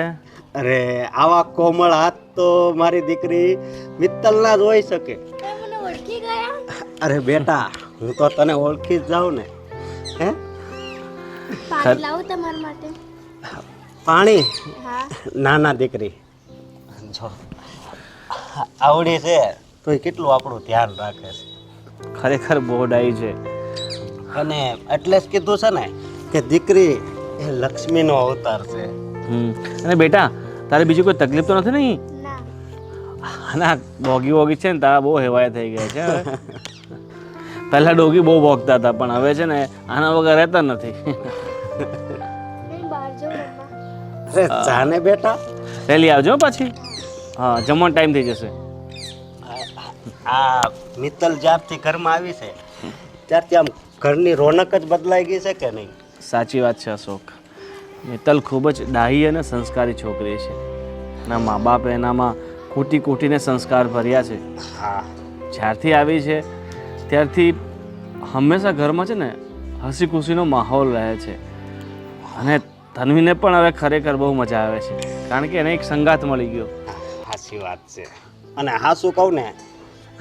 અરે આવા કોમળ હાથ તો મારી દીકરી મિત્તલના જ હોઈ શકે. મને ઓળખી ગયા? અરે બેટા હું તો તને ઓળખી જ જાઉં ને. હે પાણી લાવું તમારા માટે? પાણી? હા. ના દીકરી, જો આવડી છે તો કેટલું આપણું ધ્યાન રાખે છે. ખરેખર બહુ ડાઈ છે. અને એટલે જ કીધું છે ને કે દીકરી એ લક્ષ્મીનો અવતાર છે. અને બેટા તારે બીજી કોઈ તકલીફ તો નથી ને? ના. અને આ ડોગી છે ને તારા બહુ હેવાય થઈ ગયા છે હવે. પહેલા ડોગી બહુ ભોગતા હતા પણ હવે છે ને આના વગર રહેતા નથી. નહીં બહાર જાઉં રમવા. અરે જાને બેટા. પહેલી આવજો પછી. હા જમવાનો ટાઈમ થઈ જશે. આ મિત્તલ જ્યારથી ઘરમાં આવી છે ત્યારથી આમ ઘરની રોનક જ બદલાઈ ગઈ છે કે નહીં? સાચી વાત છે અશોક. મિત્તલ ખૂબ જ ડાહી અને સંસ્કારી છોકરી છે. એના મા બાપે એનામાં કૂટીને સંસ્કાર ભર્યા છે. હા. જ્યારથી આવી છે ત્યારથી હંમેશા ઘરમાં છે ને હસી ખુશીનો માહોલ રહે છે. અને તન્વીને પણ હવે ખરેખર બહુ મજા આવે છે કારણ કે એને એક સંગાત મળી ગયો. સાચી વાત છે. અને હા શું કહું ને,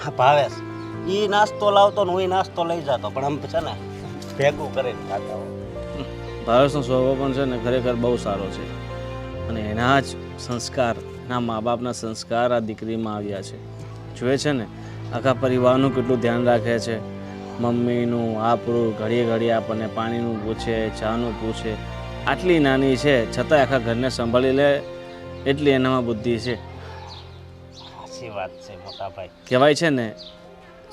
હા ભાવેશ એ નાસ્તો લાવતો ને હું નાસ્તો લઈ જતો પણ આમ છે ને ભેગું કરીને ખાતા હોય. ભાવેશનો સ્વભાવ પણ છે ને ખરેખર બહુ સારો છે અને એના જ સંસ્કાર, એના મા બાપના સંસ્કાર આ દીકરીમાં આવ્યા છે. જોએ છે ને આખા પરિવારનું કેટલું ધ્યાન રાખે છે. મમ્મીનું આપણું ઘડીએ આપણને પાણીનું પૂછે, ચાનું પૂછે. આટલી નાની છે છતાંય આખા ઘરને સંભાળી લે એટલી એનામાં બુદ્ધિ છે. સાચી વાત છે મોટા ભાઈ. કહેવાય છે ને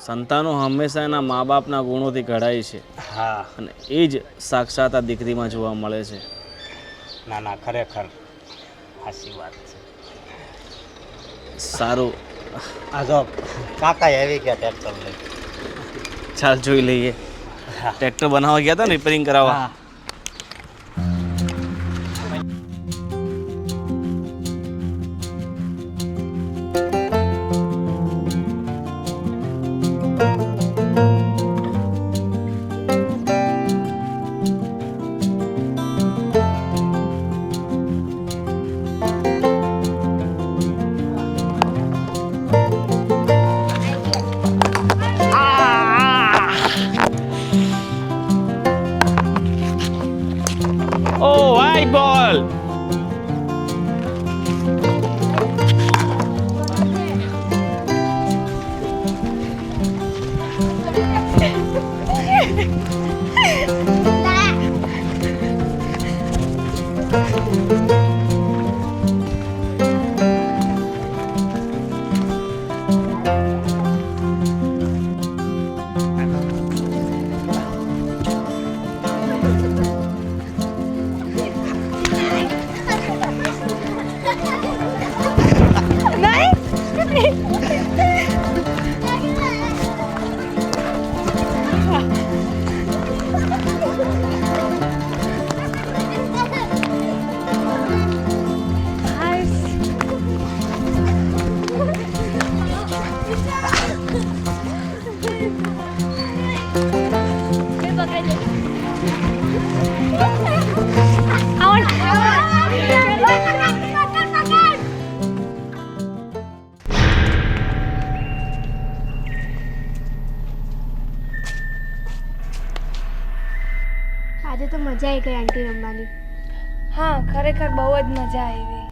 સંતાનો હંમેશા એના મા બાપના ગુણોથી ઘડાય છે. હા. અને એ જ સાક્ષાત આ દીકરીમાં જોવા મળે છે. ના ખરેખર સાચી વાત છે. સારું આ જો કાકા આવી ગયા ટ્રેક્ટર લઈ. ચાલ જોઈ લઈએ. ટ્રેક્ટર બનાવવા ગયા હતા ને રિપેરિંગ કરાવવા. Oh, white ball! આજે તો મજા આવી ગઈ આંટી રમવાની. હા ખરેખર બહુ જ મજા આવી.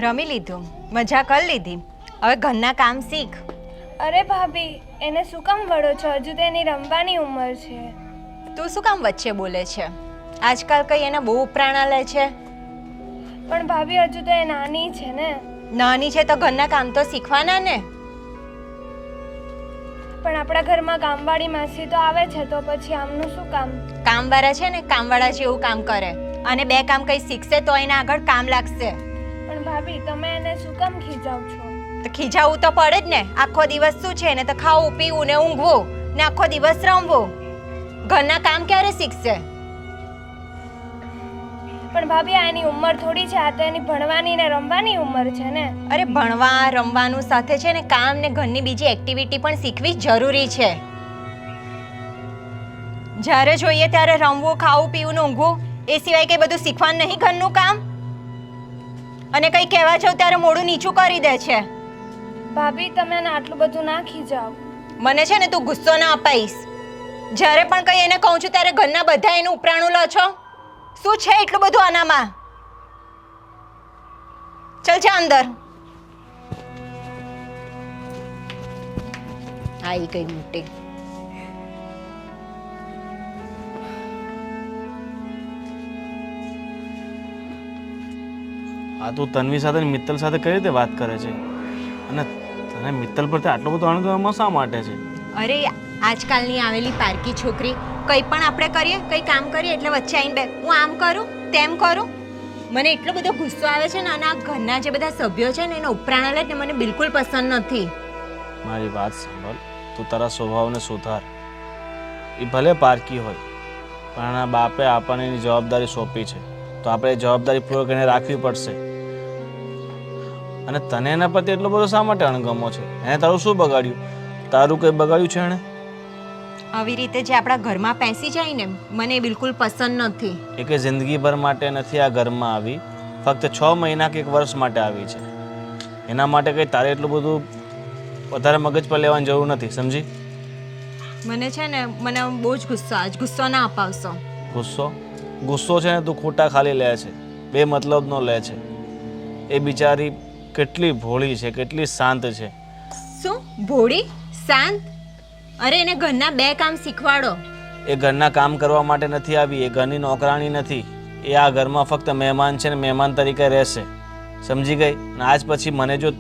રમી લીધું, મજા કરી લીધી. હવે ઘરના કામ શીખ. અરે ભાભી એને શું કામ વળો છો? હજુ તો એની રમવાની ઉંમર છે. તું શું કામ વચ્ચે બોલે છે? આજકાલ કઈ એને બહુ ઉપરાણા લે છે. પણ ભાભી હજુ તો એ નાની છે ને. નાની છે તો ઘરના કામ તો શીખવાના ને. પણ આપણા ઘરમાં કામવાળી માસી તો આવે છે, તો પછી આમનું શું કામ? કામવાળા છે ને કામવાળા જેવું કામ કરે, અને બે કામ કંઈ શીખશે તો એના આગળ કામ લાગશે. પણ ભાભી તમે એને શું કામ ખીજાવ છો? તો ખીજાવું તો પડે જ ને. આખો દિવસ શું છે ને તો ખાવું પીવું ને ઊંઘવું ને આખો દિવસ રમવું. ઘરના કામ ક્યારે શીખશે? પણ ભાભી આ એની ઉંમર થોડી છે, આ તો એની ભણવાની ને રમવાની ઉંમર છે ને. અરે ભણવા રમવાનું સાથે છે ને કામ ને ઘરની બીજી એક્ટિવિટી પણ શીખવી જરૂરી છે. જ્યારે જોઈએ ત્યારે રમવું, ખાવું પીવું ને ઊંઘવું, એ સિવાય કંઈ બધું શીખવાનું નહીં ઘરનું કામ. અને કંઈ કહેવા જાવ ત્યારે મોઢું નીચું કરી દે છે. ભાભી તમે એને આટલું બધું ના ખીજાવ. મને છે ને તું ગુસ્સો ના અપાઈશ. જ્યારે પણ કંઈ એને કહું છું ત્યારે ઘરના બધા એનું ઉપરાણું લો છો. શું છે એટલું બધું આનામાં? ચલ જા અંદર. આવી ગઈ મોટી. આ તું તન્વી સાથે ને મિત્તલ સાથે કઈ રીતે વાત કરે છે? અને તને મિત્તલ પરથી આટલો બધો અણગમો શા માટે છે? અરે આજકાલની આવેલી પારકી છોકરી, કંઈ પણ આપણે કરીએ, કંઈ કામ કરીએ એટલે વચ્ચે આવીને બે હું આમ કરું તેમ કરું. મને એટલો બધો ગુસ્સો આવે છે ને, અને આ ઘરના જે બધા સભ્યો છે ને એનો ઉપરાણ લે ને મને બિલકુલ પસંદ નથી. મારી વાત સાંભળ, તું તારા સ્વભાવને સુધાર. એ ભલે પારકી હોય, પણ એના બાપે આપણને એની જવાબદારી સોંપી છે, તો આપણે એ જવાબદારી પૂર્વક એને રાખવી પડશે. અને તને એના પ્રત્યે એટલો બધો શા માટે અણગમો છે? એને તારું શું બગાડ્યું? તારું કંઈ બગાડ્યું છે એણે? આવી રીતે જે આપણા ઘરમાં પેસી જાય ને મને બિલકુલ પસંદ નથી. એ કે જિંદગીભર માટે નથી આ ઘરમાં આવી, ફક્ત 6 મહિના કે 1 વર્ષ માટે આવી છે. એના માટે કંઈ તારે એટલું બધું વધારે મગજ પર લેવાની જરૂર નથી, સમજી? મને છે ને મને બહુ જ ગુસ્સો આવે છે. ગુસ્સો ના અપાવશો. ગુસ્સો છે ને તું ખોટા ખાલી લે છે, બે મતલબનો લે છે. એ બિચારી કેટલી ભોળી છે, કેટલી શાંત છે. શું ભોળી શાંત? અરે એને ઘરના 2 કામ શીખવાડો. એ ઘરના કામ કરવા માટે નથી આવી, એ ઘરની નોકરાણી નથી. એ આ ઘરમાં ફક્ત મહેમાન છે ને મહેમાન તરીકે રહેશે, સમજી ગઈ? અને આજ પછી મને જો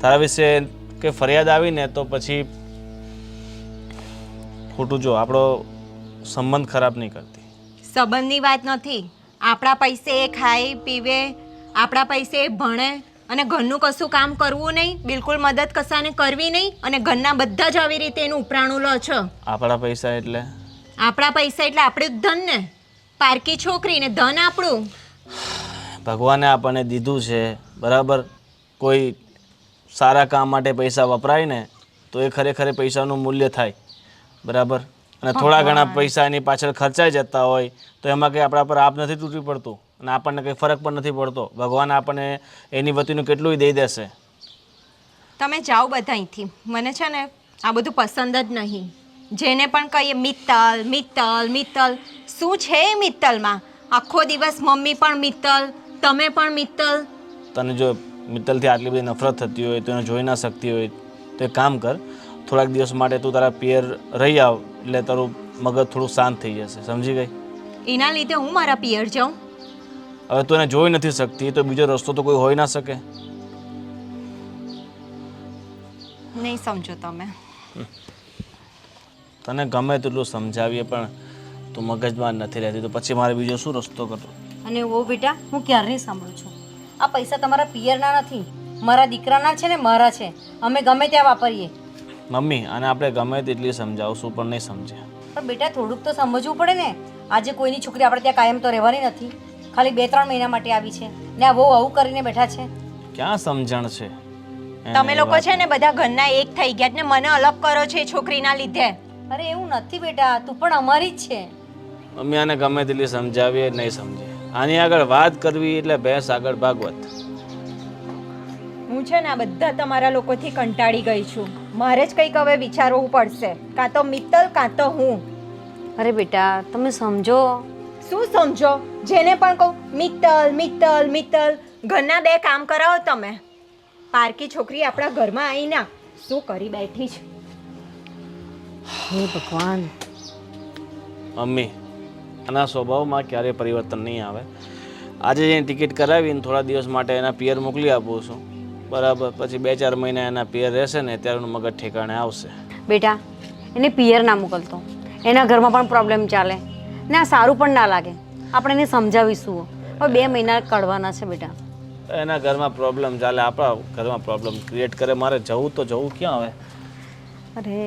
તારા વિશે કે ફરિયાદ આવી ને તો પછી ખોટું જો આપણો સંબંધ ખરાબ નહીં કરતી. સંબંધની વાત નથી. આપણા પૈસે એ ખાય પીવે, આપણા પૈસે એ ભણે, અને ઘરનું કશું કામ કરવું નહીં, બિલકુલ મદદ કશાને કરવી નહીં, અને ઘરના બધા જ આવી રીતે એનું ઉપરાણું લો છો. આપણા પૈસા એટલે? આપણા પૈસા એટલે આપણું જ ધન ને. પારકી છોકરીને ધન આપણું. ભગવાને આપણને દીધું છે, બરાબર? કોઈ સારા કામ માટે પૈસા વપરાય ને તો એ ખરેખર પૈસાનું મૂલ્ય થાય, બરાબર? અને થોડા ઘણા પૈસા એની પાછળ ખર્ચાઈ જતા હોય તો એમાં કંઈ આપણા પર આપ નથી તૂટી પડતું, અને આપણને કંઈ ફરક પણ નથી પડતો. ભગવાન આપણને એની વતીનું કેટલું દઈ દેશે. તમે જાઓ બધા અહીંથી. મને છે ને આ બધું પસંદ જ નહીં. જેને પણ કહીએ મિત્તલ મિત્તલ મિત્તલ. શું છે એ મિત્તલમાં? આખો દિવસ મમ્મી પણ મિત્તલ, તમે પણ મિત્તલ. તને જો મિત્તલથી આટલી બધી નફરત થતી હોય તો એને જોઈ ના શકતી હોય તો એક કામ કર, થોડાક દિવસ માટે તું તારા પિયર રહી આવ, એટલે તારું મગજ થોડું શાંત થઈ જશે, સમજી ગઈ? એના લીધે હું મારા પિયર જાઉં? હવે તું એને જોઈ નથી શકતી તો બીજો રસ્તો તો કોઈ હોઈ ના શકે. નહીં સમજો તમે. તને ગમે તેટલું સમજાવીએ પણ તું મગજમાં નથી રહેતી, તો પછી મારે બીજો શું રસ્તો કરવો? અને ઓ બેટા, હું ક્યારની સાંભળું છું. આ પૈસા તમારા પિયરના નથી, મારા દીકરાના છે ને મારા છે. અમે ગમે ત્યાં વાપરીએ. મમ્મી, આને આપણે ગમે તેટલી સમજાવશું પણ નહીં સમજે. પણ બેટા થોડુંક તો સમજવું પડે ને. આજે કોઈની છોકરી આપણે ત્યાં કાયમ તો રહેવાની નથી, ખાલી 2-3 મહિના માટે આવી છે ને આ બહુ આવું કરીને બેઠા છે. ક્યાં સમજણ છે? તમે લોકો છે ને બધા ઘરના એક થઈ ગયા ને મને અલગ કરો છો એ છોકરીના લીધે. અરે એવું નથી બેટા, તું પણ અમારી જ છે. મમ્મી, આને ગમે તેટલી સમજાવીએ નહીં સમજે. આની આગળ વાત કરવી એટલે ભેંસ આગળ ભાગવત. હું છે ને આ બધા તમારા લોકોથી કંટાળી ગઈ છું. મારે જ કંઈક હવે વિચારવું પડશે. કાં તો મિત્તલ કાં તો હું. અરે બેટા તમે સમજો. શું સમજો? જેને પણ કહું મિત્તલ મિત્તલ મિત્તલ. ઘરના 2 કામ કરાવો તમે. પારકી છોકરી આપણા ઘરમાં આવીને શું કરી બેઠી છે? હે ભગવાન. મમ્મી, આના સ્વભાવમાં ક્યારેય પરિવર્તન નહીં આવે. આજે જઈને ટિકિટ કરાવીને થોડા દિવસ માટે એના પિયર મોકલી આપું છું. બરાબર, પછી 2-4 મહિના એના પિયર રહેશે ને ત્યારનું મગજ ઠેકાણે આવશે. બેટા એને પિયર ના મોકલતો, એના ઘરમાં પણ પ્રોબ્લેમ ચાલે ને આ સારું પણ ના લાગે. આપણે એને સમજાવીશું. હવે 2 મહિના કાઢવાના છે બેટા. એના ઘરમાં પ્રોબ્લેમ ચાલે, આપણા ઘરમાં પ્રોબ્લેમ ક્રિએટ કરે. મારે જવું તો જવું ક્યાં હવે? અરે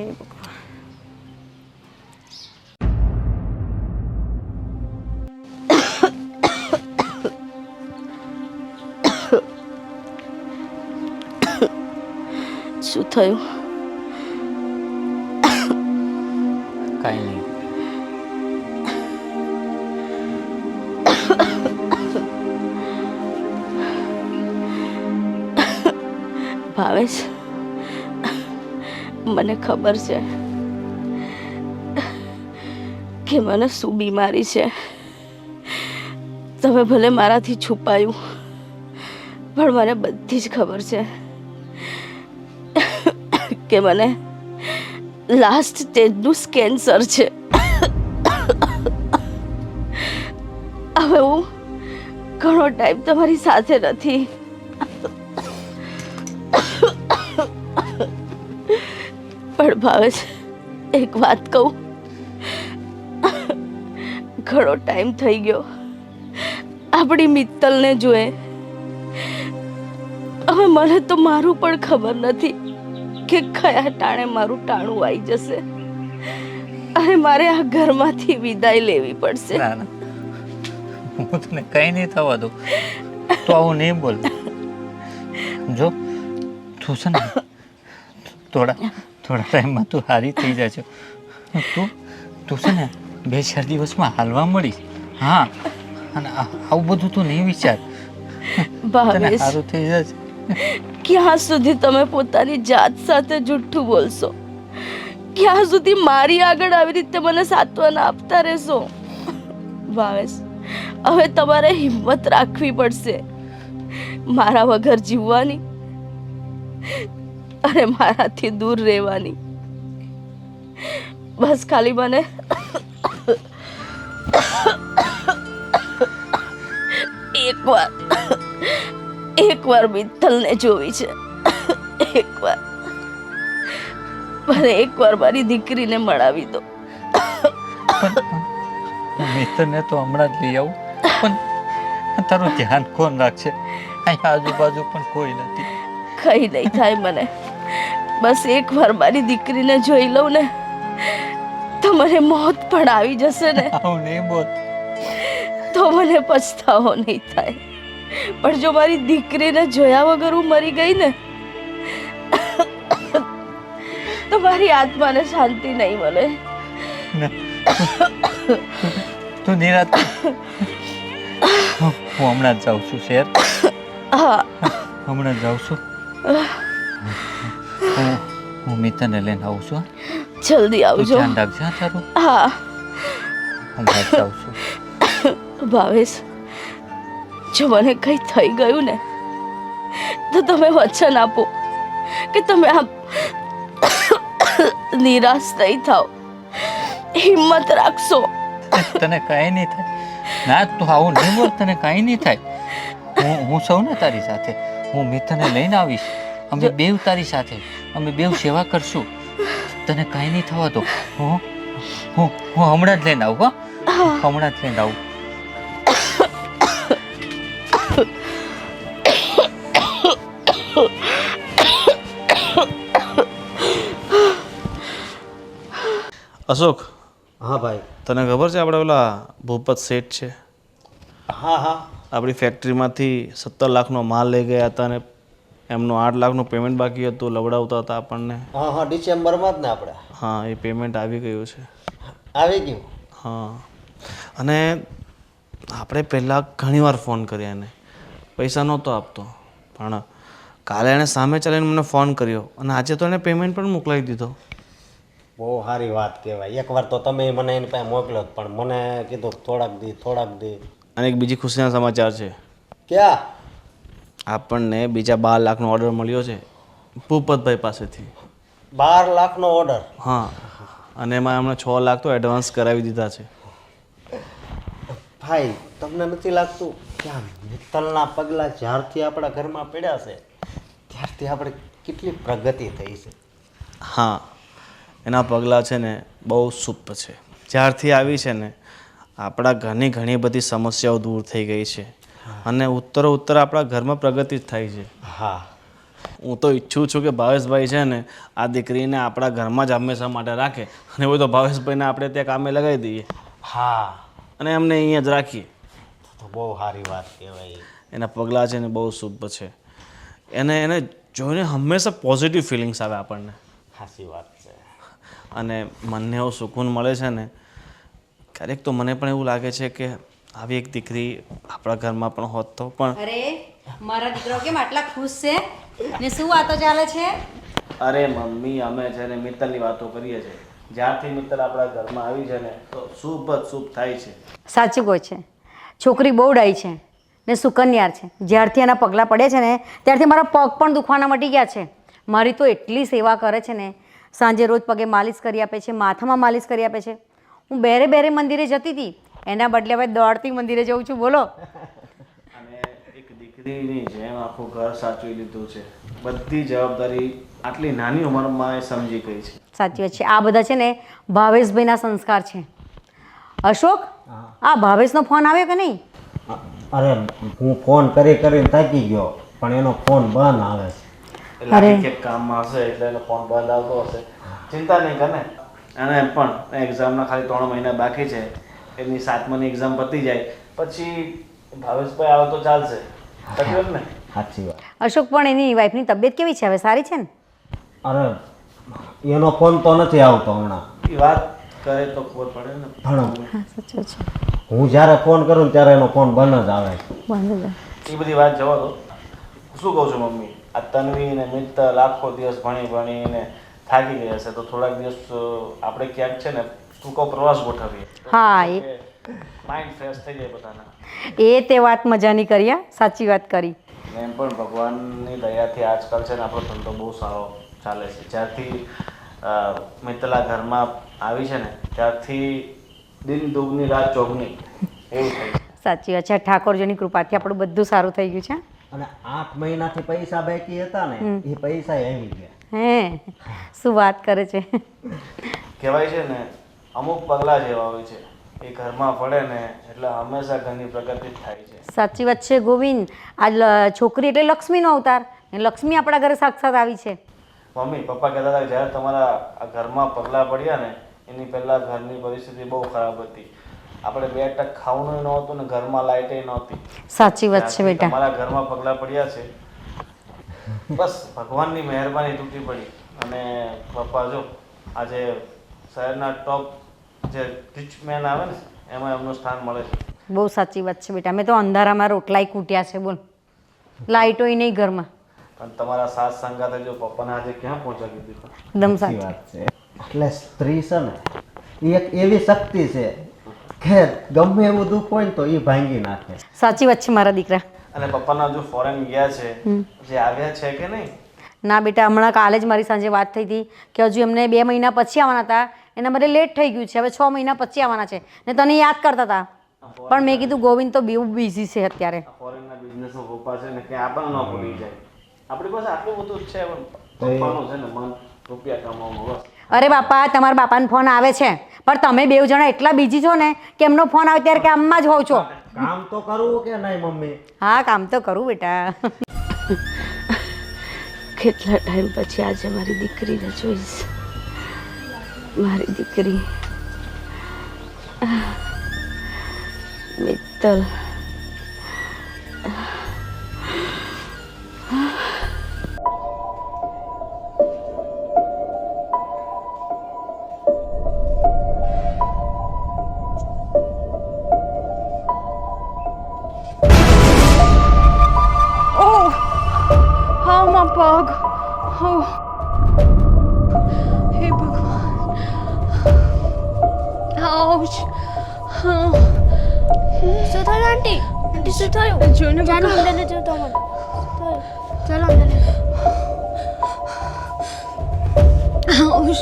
શું થયું? કાંઈ નહીં. ભાવેશ, મને ખબર છે કે મને શું બીમારી છે. તમે ભલે મારાથી છુપાયું, પણ મને બધી જ ખબર છે કે મને લાસ્ટ સ્ટેજનું કેન્સર છે. હવે હું ઘણો ટાઈમ તમારી સાથે નથી. પણ ભાવેશ, એક વાત કહું, ઘણો ટાઈમ થઈ ગયો આપણી મિત્તલને જોએ. હવે મને તો મારું પણ ખબર નથી કે કયા ટાણે મારું ટાણું આવી જશે અને મારે આ ઘરમાંથી વિદાય લેવી પડશે. ના ના, હું તને કંઈ નહીં થવા દઉં. તું આવું નહીં બોલ. જો તું છે ને થોડા ટાઈમમાં તું સારી થઈ જાય છે. તું છે ને 2-4 દિવસમાં હાલવા મળીશ. હા, અને આવું બધું તું નહીં વિચાર. તને ભાવેશ, સારું થઈ જશે. ક્યાં સુધી તમે પોતાની જાત સાથે જુઠ્ઠું બોલશો? ક્યાં સુધી મારી આગળ આવી રીતે મને સાંત્વના આપતા રહેશો? ભાવેશ, હવે તમારે હિંમત રાખવી પડશે મારા વગર જીવવાની અને મારાથી દૂર રહેવાની. બસ ખાલી મને એકવાર મિત્તલને જોવી છે. એકવાર મારી દીકરીને મળાવી દો. મિત્રને તો હમણાં જ લઈ આવું, પણ તારું ધ્યાન કોણ રાખશે? અહીં આજુબાજુ પણ કોઈ નથી. કઈ નહીં થાય મને. બસ એકવાર મારી દીકરીને જોઈ લઉં ને તો મને મોત પણ આવી જશે ને આવું નહીં બોલ. તો મને પછતાવો નહીં થાય. પણ જો મારી દીકરીને જોયા વગર હું મરી ગઈ ને તો મારી આત્માને શાંતિ નહીં મળે. તું નિરાત. હું હમણાં જ જાઉં છું શહેર. હા, હમણાં જ જાઉં છું. હું મિત્રને લઈને આવું છું. જલ્દી તું આવજો. ધ્યાન રાખજે હા તારું. હા હમણાં જ જાઉં છું. ભાવેશ, જો મને કંઈ થઈ ગયું ને તો તમે વચન આપો કે તમે આમ નિરાશ નહીં થાવ, હિંમત રાખશો. તને કાંઈ નહીં થાય. ના, તું આવું નહીં બોલ. તને કાંઈ નહીં થાય. હું સૌ ને તારી સાથે. હું મિત્રને લઈને આવીશ. અમે બેવ તારી સાથે. અમે બેવ સેવા કરશું. તને કાંઈ નહીં થવા દો. હું હમણાં જ લઈને આવું. હા, હમણાં જ લઈને આવું. અશોક, હા ભાઈ. તને ખબર છે આપણે પેલા ભૂપત શેઠ છે, હા હા. આપણી ફેક્ટરીમાંથી 17 લાખનો માલ લઈ ગયા હતા અને એમનું 8 લાખનું પેમેન્ટ બાકી હતું, લવડાવતા હતા આપણને. હા હા, ડિસેમ્બરમાં જ ને આપણે. હા, એ પેમેન્ટ આવી ગયું છે. આવી ગયું? હા, અને આપણે પહેલાં ઘણીવાર ફોન કર્યા એને, પૈસા નહોતો આપતો, પણ કાલે એણે સામે ચાલીને મને ફોન કર્યો અને આજે તો એણે પેમેન્ટ પણ મોકલાવી દીધો. બહુ સારી વાત કહેવાય. એકવાર તો તમે મને એની પાસે મોકલ્યો પણ મને કીધું થોડાક દી. અને એક બીજી ખુશીના સમાચાર છે. ક્યાં? આપણને બીજા 12 લાખનો ઓર્ડર મળ્યો છે ભૂપતભાઈ પાસેથી. 12 લાખનો ઓર્ડર? હા, અને એમાં એમણે 6 લાખ તો એડવાન્સ કરાવી દીધા છે. ભાઈ, તમને નથી લાગતું કે આ મિત્તલના પગલાં જ્યારથી આપણા ઘરમાં પડ્યા છે ત્યારથી આપણે કેટલી પ્રગતિ થઈ છે. હા, એના પગલાં છે ને બહુ શુભ છે. જ્યારથી આવી છે ને આપણા ઘરની ઘણી બધી સમસ્યાઓ દૂર થઈ ગઈ છે અને ઉત્તરોત્તર આપણા ઘરમાં પ્રગતિ જ થાય છે. હા, હું તો ઈચ્છું છું કે ભાવેશભાઈ છે ને આ દીકરીને આપણા ઘરમાં જ હંમેશા માટે રાખે અને એવું તો ભાવેશભાઈને આપણે ત્યાં કામે લગાવી દઈએ હા, અને એમને અહીંયા જ રાખીએ. તો બહુ સારી વાત કહેવાય. એના પગલાં છે ને બહુ શુભ છે. એને જોઈને હંમેશા પોઝિટિવ ફિલિંગ્સ આવે આપણને સાચી વાત છે. અને મનને એવું સુકૂન મળે છે ને. ક્યારેક તો મને પણ એવું લાગે છે કે આવી એક દીકરી આપણા ઘરમાં પણ હોત તો પણ. અરે મારા દીકરો કેમ આટલા ખુશ છે ને શું વાતો ચાલે છે? અરે મમ્મી, અમે છે ને મિત્તલની વાતો કરીએ છીએ. જ્યારથી મિત્તલ આપણા ઘરમાં આવી છે ને તો શુભ જ શુભ થાય છે. સાચું કહે છે. છોકરી બહુ ડાઈ છે ને સુકન્યાર છે. જ્યારથી એના પગલાં પડે છે ને ત્યારથી મારા પગ પણ દુખવાના મટી ગયા છે. મારી તો એટલી સેવા કરે છે ને. સાંજે રોજ પગે માલિશ કરી આપે છે, માથામાં માલિશ કરી આપે છે. હું બેરે બેરે મંદિરે જતી હતી, એના બદલે હવે દોડતી મંદિરે જઉં છું. બોલો. અને એક દીકરીની જેમ આખું ઘર સાચવી લીધું છે. બધી જવાબદારી આટલી નાની ઉંમરમાં એ સમજી ગઈ છે. સાચી વાત છે. આ બધા છે ને ભાવેશભાઈના સંસ્કાર છે. અશોક, આ ભાવેશનો ફોન આવ્યો કે નહીં? અરે હું ફોન કરીને થાકી ગયો પણ એનો ફોન બંધ આવે છે. એટલે એક કામમાં હશે એટલે એનો ફોન બંધ આવતો હશે. ચિંતા નહીં કરે. અને એમ પણ એક્ઝામના ખાલી 3 મહિના બાકી છે. એની 7માની એક્ઝામ પતી જાય પછી ભાવેશભાઈ આવે તો ચાલશે. તકલીફ ને? સાચી વાત. અશોક, પણ એની વાઈફની તબિયત કેવી છે? હવે સારી છે ને? અરે એનો ફોન તો નથી આવતો હમણાં. એ વાત કરે તો ખબર પડે ને. પણ સાચું છે. હું જ્યારે ફોન કરું ત્યારે એનો ફોન બંધ જ આવે છે. બરાબર. એ બધી વાત જવા દો. શું કહું છું મમ્મી, આ તન્વી ને મિત્તલ આખો દિવસ ભણીને થાકી ગયા હશે તો થોડાક દિવસ આપણે ક્યાંક છે ને ટૂંકો પ્રવાસ ગોઠવીએ. હા, માઇન્ડ ફ્રેશ થઈ જાય બધાના. તે વાત મજાની કરી. સાચી વાત કરી. એમ પણ ભગવાનની દયાથી આજકાલ છે ને આપણો ધંધો બહુ સારો ચાલે છે. જ્યારથી મિત્તલા ઘરમાં આવી છે ને ત્યારથી દિન દુગની રાત ચોગની એવું થાય છે. સાચી વાત છે. ઠાકોરજીની કૃપાથી આપણું બધું સારું થઈ ગયું છે. અને 8 મહિનાથી પૈસા બાકી હતા ને એ પૈસા આવી ગયા. હે, શું વાત કરે છે. કહેવાય છે ને અમુક પગલાં જેવા હોય છે એ ઘરમાં પડે ને એટલે હંમેશા ઘરની પ્રગતિ જ થાય છે. સાચી વાત છે ગોવિંદ. આ છોકરી એટલે લક્ષ્મીનો અવતાર. લક્ષ્મી આપણા ઘરે સાક્ષાત આવી છે. મમ્મી પપ્પા કહેતા હતા કે જ્યારે તમારા આ ઘરમાં પગલાં પડ્યા ને એની પહેલાં ઘરની પરિસ્થિતિ બહુ ખરાબ હતી. આપણે 2 ટક ખાવાનું નહોતું ને ઘરમાં લાઇટે નહોતી. સાચી વાત છે બેટા. તમારા ઘરમાં પગલાં પડ્યા છે બસ ભગવાનની મહેરબાની તૂટી પડી. અને પપ્પા જો આજે શહેરના ટોપ જે રિચ મેન આવે ને એમાં એમનું સ્થાન મળે છે. બહુ સાચી વાત છે બેટા. અમે તો અંધારામાં રોટલાય કૂટ્યા છે. બોલ, લાઇટોય નહીં ઘરમાં. પણ તમારા સાસ સંગાતે જો પપ્પાને આજે ક્યાં પહોંચાડી દીધું. એકદમ સાચી વાત છે. એટલે સ્ત્રી છે ને એ એક એવી શક્તિ છે કે ગમે એવું દુઃખ હોય ને તો એ ભાંગી નાખે. સાચી વાત છે મારા દીકરા. અને પપ્પાના જો ફોરેન ગયા છે જે આવ્યા છે કે નહીં? ના બેટા, હમણાં કાલે જ મારી સાંજે વાત થઈ હતી કે હજુ એમને 2 મહિના પછી આવવાના હતા. એના માટે લેટ થઈ ગયું છે. હવે 6 મહિના પછી આવવાના છે ને તને યાદ કરતા હતા. પણ મેં કીધું ગોવિંદ તો બહુ બિઝી છે અત્યારે. ફોરેનના બિઝનેસમાં પપ્પા છે ને કે આપણને ન ભૂલી જાય. આપણી પાસે આટલું બધું જ છે પણ પપ્પાનું છે ને મન રૂપિયા કમાવામાં બસ. અરે બાપા, તમારા બાપાનો ફોન આવે છે પણ તમે 2 જણા એટલા બિઝી છો ને કે એમનો ફોન આવે ત્યારે કામમાં જ હોવ છો. કામ તો કરવું કે નહીં મમ્મી? હા, કામ તો કરું બેટા. કેટલા ટાઈમ પછી આજે મારી દીકરીને જોઈશ. મારી દીકરી મિત્તલ. પગ. હે ભગવાન. આઉચ. શું થયું આંટી? આંટી શું થયું? જોને ચાલો અંદરને જતો મને. ચાલો અંદરને. આઉચ.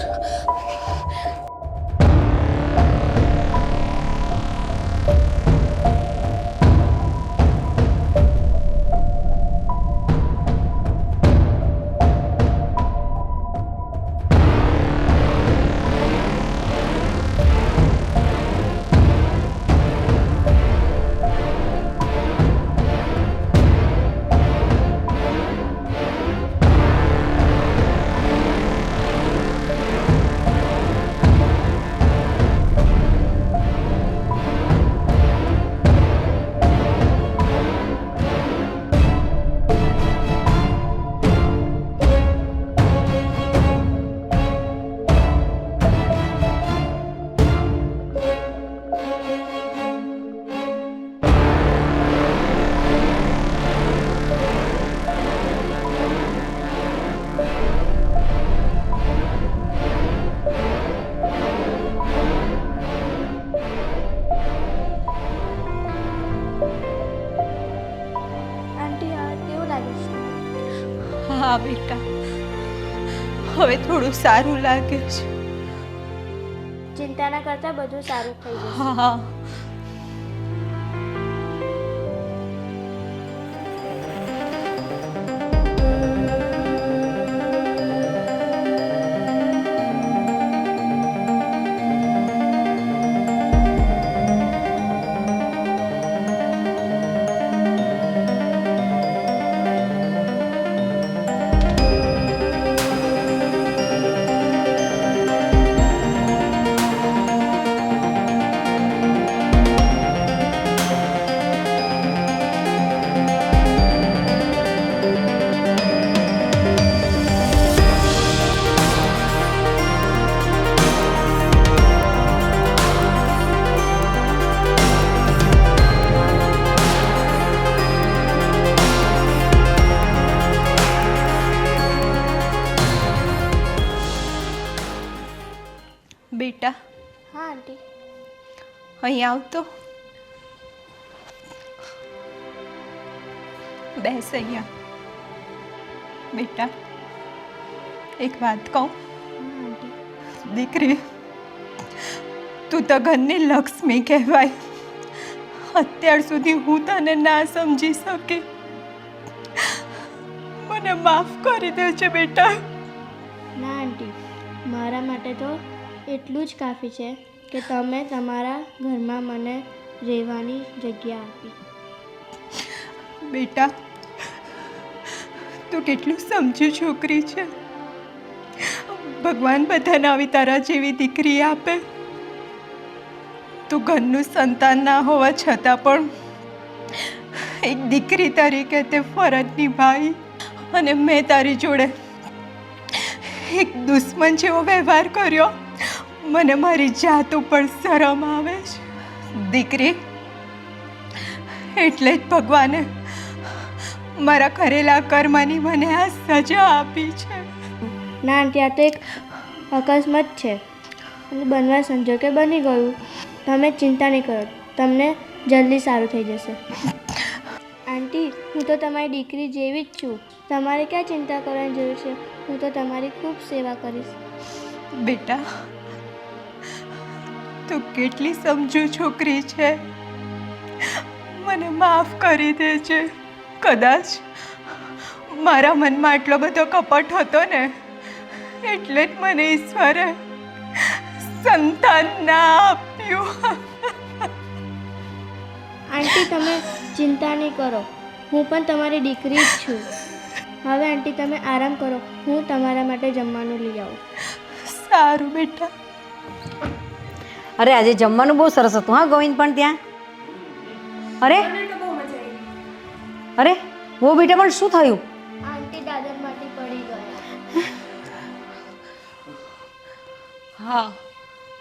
હા બેટા, હવે થોડું સારું લાગે છે. ચિંતા ના કરતા, બધું સારું થઈ જશે. હા. બેટા, હા આંટી. અહીં આવતો. બેસ અહીંયા. બેટા, એક વાત કહું? દીકરી, તું તો ઘરની લક્ષ્મી કહેવાય. અત્યાર સુધી હું તને ના સમજી શકી. મને માફ કરી દેજે બેટા. ના આંટી, મારા માટે તો એટલું જ કાફી છે કે તમે તમારા ઘરમાં મને રહેવાની જગ્યા આપી. બેટા, તું કેટલું સમજુ છોકરી છે. ભગવાન બધાને આવી તારા જેવી દીકરી આપે. તું ઘરનું સંતાન ના હોવા છતાં પણ એક દીકરી તરીકે તે ફરજ નિભાવી, અને મેં તારી જોડે એક દુશ્મન જેવો વ્યવહાર કર્યો. મને મારી જાત ઉપર શરમ આવે છે. દીકરી, એટલે જ ભગવાને મારા કરેલા કર્મની મને આ સજા આપી છે. ના આંટી, આ તો એક અકસ્માત છે અને બનવા સંજોગે બની ગયું. તમે ચિંતા નહીં કરો, તમને જલ્દી સારું થઈ જશે. આંટી, હું તો તમારી દીકરી જેવી જ છું. તમારે ક્યાં ચિંતા કરવાની જરૂર છે? હું તો તમારી ખૂબ સેવા કરીશ. બેટા, તું કેટલી સમજુ છોકરી છે. મને માફ કરી દેજે. કદાચ મારા મનમાં આટલો બધો કપટ હતો ને, એટલે જ મને ઈશ્વરે સંતાન ના આપ્યું. આંટી, તમે ચિંતા નહીં કરો, હું પણ તમારી દીકરી જ છું. હવે આંટી, તમે આરામ કરો, હું તમારા માટે જમવાનું લઈ આવું. સારું બેટા. અરે આજે જમવાનું બહુ સરસ હતું હા ગોવિંદ પણ ત્યાં. અરે અરે વો બેટા, પણ શું થયું? આંટી દાદરમાંથી પડી ગયા. હા,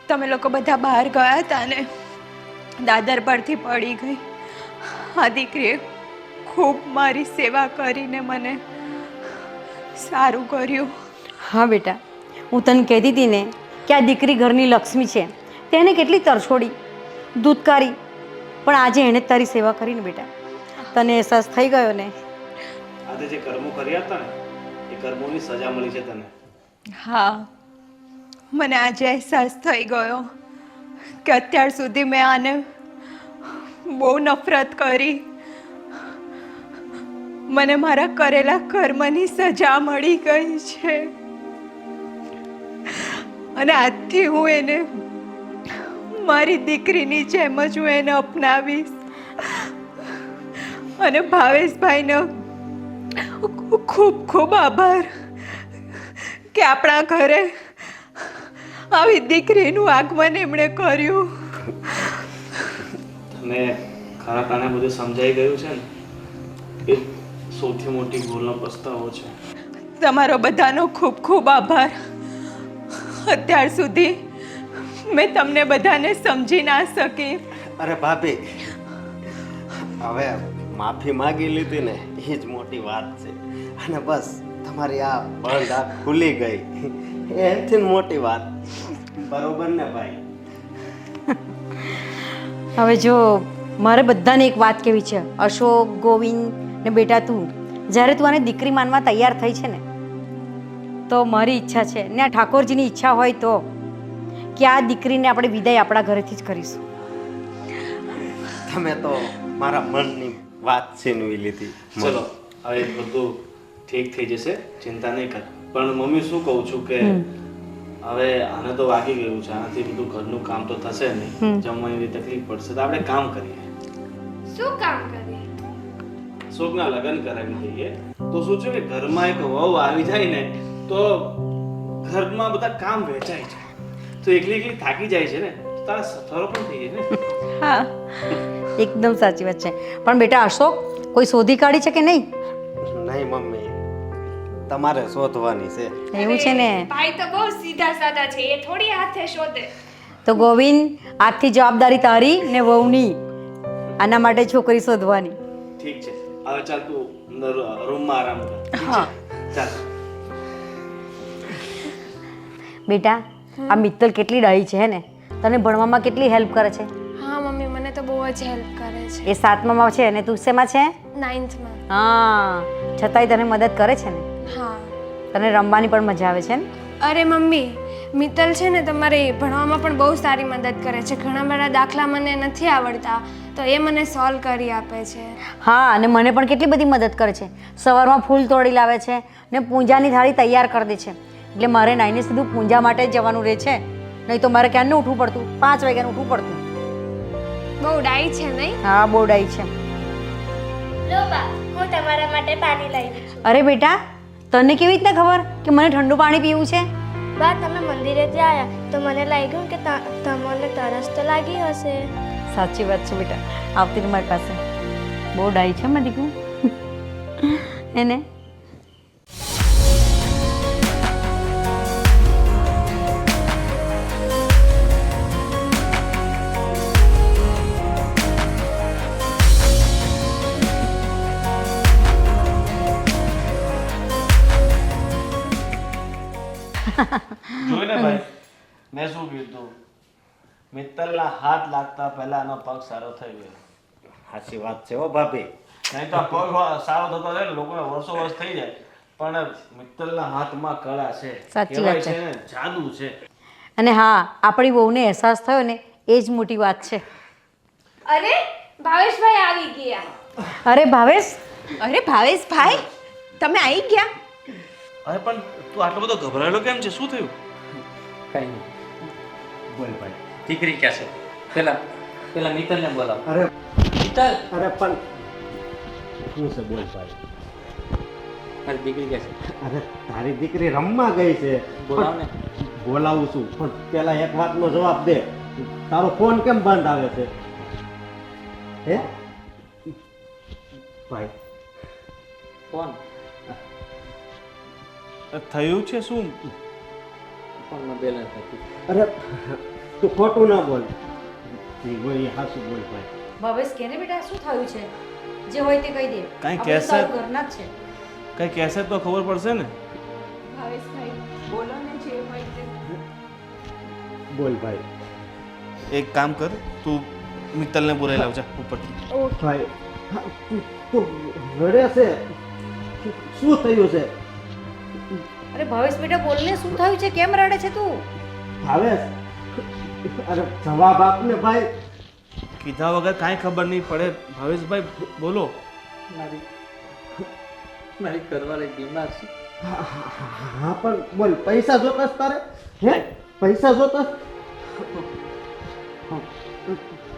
તમે લોકો બધા બહાર ગયા હતા ને, દાદર પરથી પડી ગઈ. આ દીકરીએ ખૂબ મારી સેવા કરીને મને સારું કર્યું. હા બેટા, હું તને કહેતી હતી ને કે આ દીકરી ઘરની લક્ષ્મી છે. તેને કેટલી તરછોડી, દૂધકારી, પણ આજે એણે જ તારી સેવા કરીને બેટા તને અહેસાસ થઈ ગયો ને. આજે જે કર્મો કર્યા હતા ને, એ કર્મોની સજા મળી છે તને. હા, મને આજે અહેસાસ થઈ ગયો કે અત્યાર સુધી મેં આને બહુ નફરત કરી. મને મારા કરેલા કર્મની સજા મળી ગઈ છે, અને આજથી હું એને મારી દીકરીની જેમ જ હું એને અપનાવીશ. અને ભાવેશભાઈનો ખૂબ ખૂબ આભાર કે આપણા ઘરે આવી દીકરીનું આગમન એમણે કર્યું. તને ખરા કાને બધું સમજાઈ ગયું છે ને, એ સૌથી મોટી ભૂલનો પસ્તાવો છે. તમારો બધાનો ખૂબ ખૂબ આભાર. અત્યાર સુધી મેં તમને બધાને સમજી ના શકી. અરે ભાભી, હવે માફી માગી લીધી ને, એ જ મોટી વાત છે. અને બસ તમારી આ બંધ આંખ ખુલી ગઈ, એનાથી મોટી વાત. બરોબર ને ભાઈ? હવે જો મારે બધાને એક વાત કહેવી છે, અશોક, ગોવિંદ ને બેટા તું જ્યારે તું આને દીકરી માનવા તૈયાર થઈ છે ને, તો મારી ઈચ્છા છે ને આ ઠાકોરજીની ઈચ્છા હોય તો કે આ દીકરીને આપણે વિદાય આપણા ઘરેથી જ કરીશું. તમે તો મારા મનની વાત છીનવી લીધી. ચલો હવે બધું ઠીક થઈ જશે, ચિંતા નહીં કર. પણ મમ્મી શું કહું છું કે હવે આને તો વાગી ગયું છે, આનાથી બધું ઘરનું કામ તો થશે નહીં, જમવાની તકલીફ પડશે, તો આપણે કામ કરીએ. શું કામ કરીએ? શોકના લગ્ન કરાવી દઈએ તો શું છે કે ઘરમાં એક વહુ આવી જાય ને તો ઘરમાં બધા કામ વેચાય છે. તો એકલી એકલી થાકી જાય છે ને, તો તારા સથવારો પણ થઈ જાય ને. હા, એકદમ સાચી વાત છે. પણ બેટા અશોક, કોઈ શોધી કાઢી છે કે નહીં? નહીં મમ્મી, તમારે શોધવાની છે. એવું છે ને? ભાઈ તો બહુ સીધા સાધા છે, એ થોડી હાથે શોધે. તો ગોવિંદ, આજથી જવાબદારી તારી ને વહુની. આના માટે છોકરી શોધવાની. ઠીક છે, હવે ચાલ તું અંદર રૂમમાં આરામ કર. હા ચાલ. બેટા, આ મિત્તલ કેટલી ડાહી છે હે ને? તને ભણવામાં કેટલી હેલ્પ કરે છે. હા મમ્મી, મને તો બહુ જ હેલ્પ કરે છે. એ 7મામાં છે અને તું શેમાં છે? 9thમાં. હા, છતાંય તને મદદ કરે છે ને? હા. તને રમવાની પણ મજા આવે છે ને? અરે મમ્મી, મિત્તલ છે ને તમારે ભણવામાં પણ બહુ સારી મદદ કરે છે. ઘણા બધા દાખલા મને નથી આવડતા તો એ મને સોલ્વ કરી આપે છે. હા, અને મને પણ કેટલી બધી મદદ કરે છે. સવારમાં ફૂલ તોડી લાવે છે ને પૂજાની થાળી તૈયાર કરી દે છે. એટલે મારે નાઈને સીધું પૂજા માટે જ જવાનું રહે છે, નહીં તો મારે ક્યાંનું ઉઠવું પડતું, 5 વાગ્યાનું ઉઠવું પડતું. બહુ ડાઈ છે નહીં? હા, બહુ ડાઈ છે. લો બા, હું તમારા માટે પાણી લાવી છું. અરે બેટા, તને કેવી રીતના ખબર કે મને ઠંડુ પાણી પીવું છે? બા, તમે મંદિરેથી આવ્યા તો મને લાગ્યું કે તમને તરસ તો લાગી હશે. સાચી વાત છે બેટા, આવતી મારી પાસે. બહુ ડાઈ છે મારી દીકરું એને. જોઈને ભાઈ, મેં શું કીધું? મિત્તલના હાથ લાગતા પહેલા એનો પગ સારો થઈ ગયો. સાચી વાત છે હો ભાભી. નહીં તો આ પગ સારો થતો જાય ને લોકોને વર્ષો વર્ષ થઈ જાય, પણ મિત્તલના હાથમાં કળા છે. સાચી વાત કહેવાય છે. ને, જાદુ છે. અને હા, આપણી બહુને અહેસાસ થયો ને એ જ મોટી વાત છે. અરે ભાવેશભાઈ આવી ગયા. અરે ભાવેશ, અરે ભાવેશભાઈ, તમે આવી ગયા? અરે પણ તું આટલો બધો ગભરાયેલો કેમ છે? શું થયું? કઈ નહીં. બોલ ભાઈ, દીકરી ક્યાં છે? પેલા મિત્તલને બોલાવ. અરે મિત્તલ, અરે પણ શું છે બોલ ભાઈ? મારી દીકરી ક્યાં છે? અરે તારી દીકરી રમવા ગઈ છે. બોલાવ ને. બોલાવું છું, પણ પેલા એક વાતનો જવાબ દે. તારો ફોન કેમ બંધ આવે છે? હે ભાઈ? કોણ? થયું છે શું? ફોનમાં બેલેન્સ નથી. અરે તું ખોટું ના બોલ. બોલ, હાસું બોલ ભાઈ. ભાવેશ કેને બેટા શું થયું છે? જે હોય તે કહી દે. કાંઈ આપણે કહેશે? તારું ઘરના જ છે. કઈ કહેશે તો ખબર પડશે ને. ભાવેશભાઈ, બોલો ને જે હોય તે. બોલ ભાઈ. એક કામ કર, તું મિત્તલને બોલાવી લાવજા ઉપરથી. ભાઈ હા, તું રડે છે? શું થયું છે? અરે ભાવેશ બેટા બોલને, શું થયું છે? કેમ રડે છે તું? ભાવેશ, અરે જવાબ આપ ને ભાઈ. કીધા વગર કાંઈ ખબર નહીં પડે. ભાવેશભાઈ બોલો. મારી ઘરવાળી બીમાર છે. હા પણ બોલ, પૈસા જોતા છે તારે? હે પૈસા જોતા?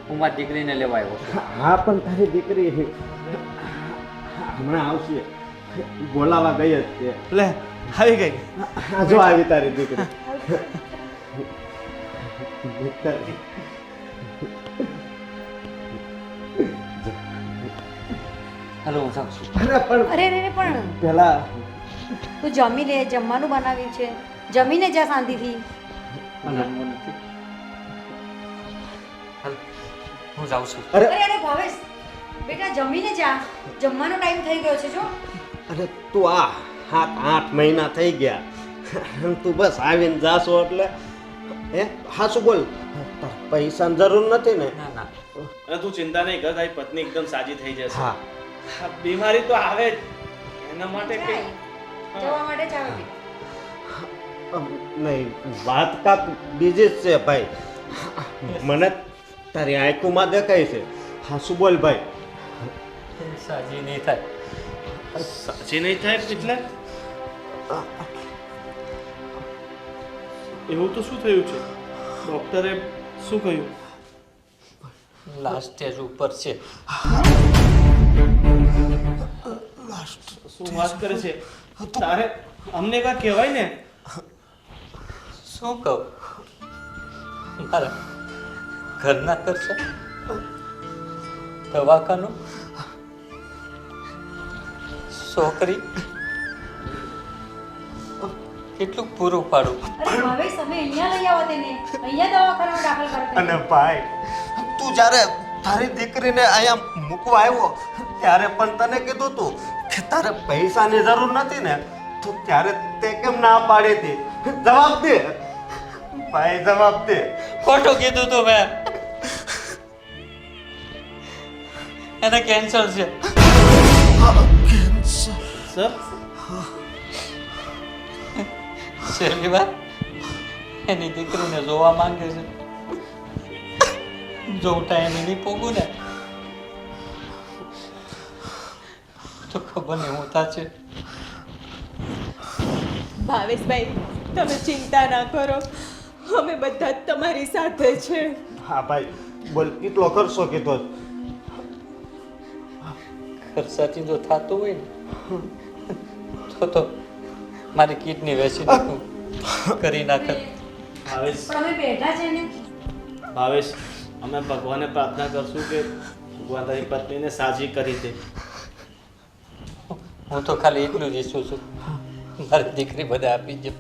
હું મારી દીકરીને લેવા આવ્યો છું. હા પણ તારી દીકરી હમણાં આવશે, બોલાવા ગઈ જ છે. લે, આવી ગઈ. હા, જો આવી તારી દીકરી. હાલો, હું જાઉં છું. અરે પણ અરે રે પણ પેલા તું જમી લે, જમવાનું બનાવ્યું છે, જમીને જા શાંતિથી. જમવું નથી. હાલો, હું જાઉં છું. અરે અરે અરે ભાવેશ બેટા જમીને જા, જમવાનો ટાઈમ થઈ ગયો છે જો. અરે તું આ 7-8 મહિના થઈ ગયા, તું બસ આવીને જાશો એટલે હે હાસું બોલ. પૈસાની જરૂર નથી ને? ના ના, અને તું ચિંતા નહીં કર, તારી પત્ની એકદમ સાજી થઈ જશે. હા બીમારી તો આવે જ, એના માટે કે જવા માટે ચાલો પી. નહીં, વાત કાંક બીજી જ છે ભાઈ. મને તારી આંખોમાં દેખાય છે. હા, શું બોલ ભાઈ? સાજી નહીં થાય. સાચી નહીં થાય એટલે એવું તો શું થયું છે? ડોક્ટરે શું કહ્યું? લાસ્ટ સ્ટેજ ઉપર છે. શું વાત કરે છે? તારે અમને કાંઈ કહેવાય ને. શું કહું? મારા ઘરના ખર્ચા, દવાખાનું, છોકરી, કેટલું પૂરું પાડું. અરે ભાવેશ, તમે અહીંયા લઈ આવો તેને. અહીંયા દવાખાનામાં દાખલ કરતા. અને ભાઈ, તું જ્યારે તારી દીકરીને અહીંયા મૂકવા આવ્યો ત્યારે પણ તને કીધું તું કે તારે પૈસાની જરૂર નથી ને, તો ત્યારે તે કેમ ના પાડી હતી? જવાબ દે ભાઈ, જવાબ દે. ખોટું કીધું તું મેં. એને કેન્સર છે. સર, છેલ્લી વાર એની દીકરીને જોવા માંગે છે. જો ટાઈમે નહીં પોગું ને તો ખબર નહીં હું થશે. ભાવેશભાઈ, તમે ચિંતા ના કરો, અમે બધા જ તમારી સાથે છે. હા ભાઈ, બોલ કેટલો ખર્ચો કીધો? ખર્ચાથી જો થતું હોય ને તો મારી કિડની વેચી નાખું, કરી નાખત. ભાવેશ, પણ અમે બેઠા છે ને. ભાવેશ, અમે ભગવાનને પ્રાર્થના કરશું કે ભગવાન તારી પત્નીને સાજી કરી દે. હું તો ખાલી એટલું જ ઈચ્છું છું, મારી દીકરી બધા આપી દે.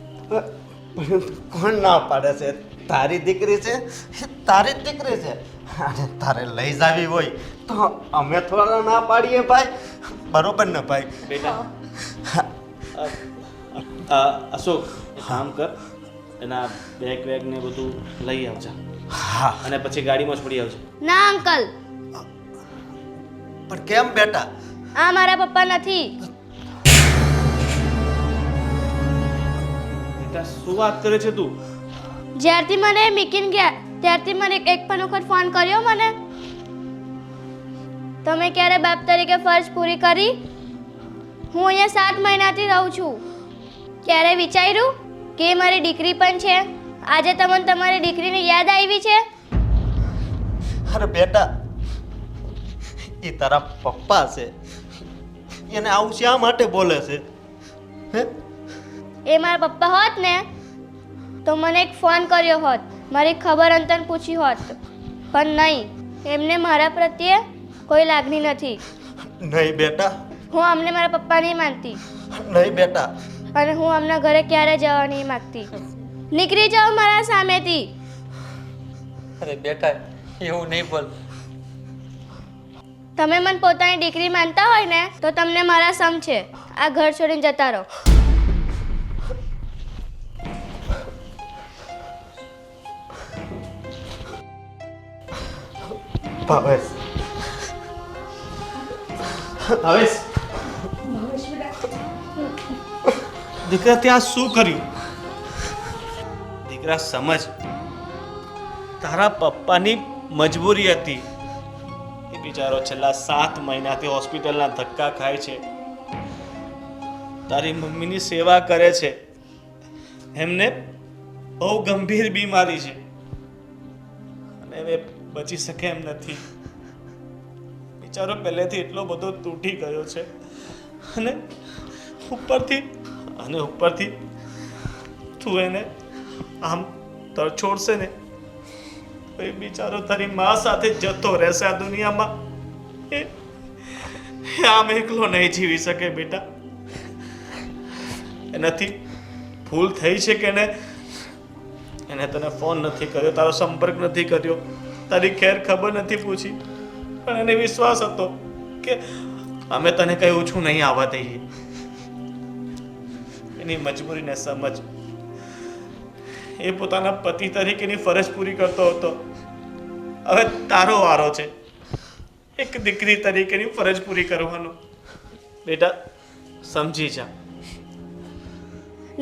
કોણ ના પાડે છે? તારી દીકરી છે, તારી જ દીકરી છે. અને તારે લઈ જાવી હોય તો અમે થોડા ના પાડીએ ભાઈ, બરોબર ને ભાઈ? બેટા, અશોક, એક કામ કર, એના બેગ વેગ ને બધું લઈ આવજા. હા. અને પછી ગાડીમાં છોડી આવજે. ના અંકલ, પણ કેમ બેટા? આ મારા પપ્પા નથી. બેટા, શું વાત કરે છે તું? જ્યારથી મને મીકીને ગયા ત્યારથી મને એક પણ વખત ફોન કર્યો મને? તમે ક્યારે બાપ તરીકે ફરજ પૂરી કરી? હું અહીંયા 7 મહિનાથી રહું છું. ક્યારે વિચાર્યું કે એ મારી દીકરી પણ છે? આજે તમને તમારી દીકરીની યાદ આવી છે? અરે બેટા, એ તારા પપ્પા છે, એને આવું શા માટે બોલે છે? હે? એ મારા પપ્પા હોત ને તો મને એક ફોન કર્યો હોત, મારી ખબર અંતર પૂછી હોત. પણ નહીં, એમને મારા પ્રત્યે કોઈ લાગણી નથી. નહીં બેટા, હું અમને મારા પપ્પા નહીં માનતી, નહીં બેટા. અને હું અમના ઘરે ક્યારે જવા નહીં માગતી. નીકળી જાઓ મારા સામેથી. અરે બેટા, એવું નહીં બોલ. તમે મને પોતાની દીકરી માનતા હોય ને તો તમને મારા સમ છે. આ ઘર છોડીને જતા રહો. ભાવેશ, ભાવેશ, દીકરા ત્યાં શું કર્યું? દીકરા સમજ, તારા પપ્પાની મજબૂરી હતી. એ બિચારો છેલ્લા 7 મહિનાથી હોસ્પિટલના ધક્કા ખાય છે, તારી મમ્મીની સેવા કરે છે. એમને બહુ ગંભીર બીમારી છે અને હવે બચી શકે એમ નથી. બિચારો પહેલેથી એટલો બધો તૂટી ગયો છે અને ઉપરથી તું એને આમ તરછોડશે ને તો એ બિચારો તારી મા સાથે જતો રહેશે આ દુનિયામાં. એ આમ એકલો નહીં જીવી શકે બેટા. એનાથી ભૂલ થઈ છે કે એને તને ફોન નથી કર્યો, તારો સંપર્ક નથી કર્યો, તારી ખેર ખબર નથી પૂછી, પણ એને વિશ્વાસ હતો કે અમે તને કઈ ઓછું નહીં આવવા દઈએ. એની મજબૂરીને સમજ. એ પોતાના પતિ તરીકેની ફરજ પૂરી કરતો હતો. હવે તારો વારો છે એક દીકરી તરીકેની ફરજ પૂરી કરવાનો. બેટા, સમજી જા.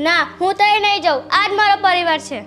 ના, હું તો નહીં જાઉં. આ જ મારો પરિવાર છે.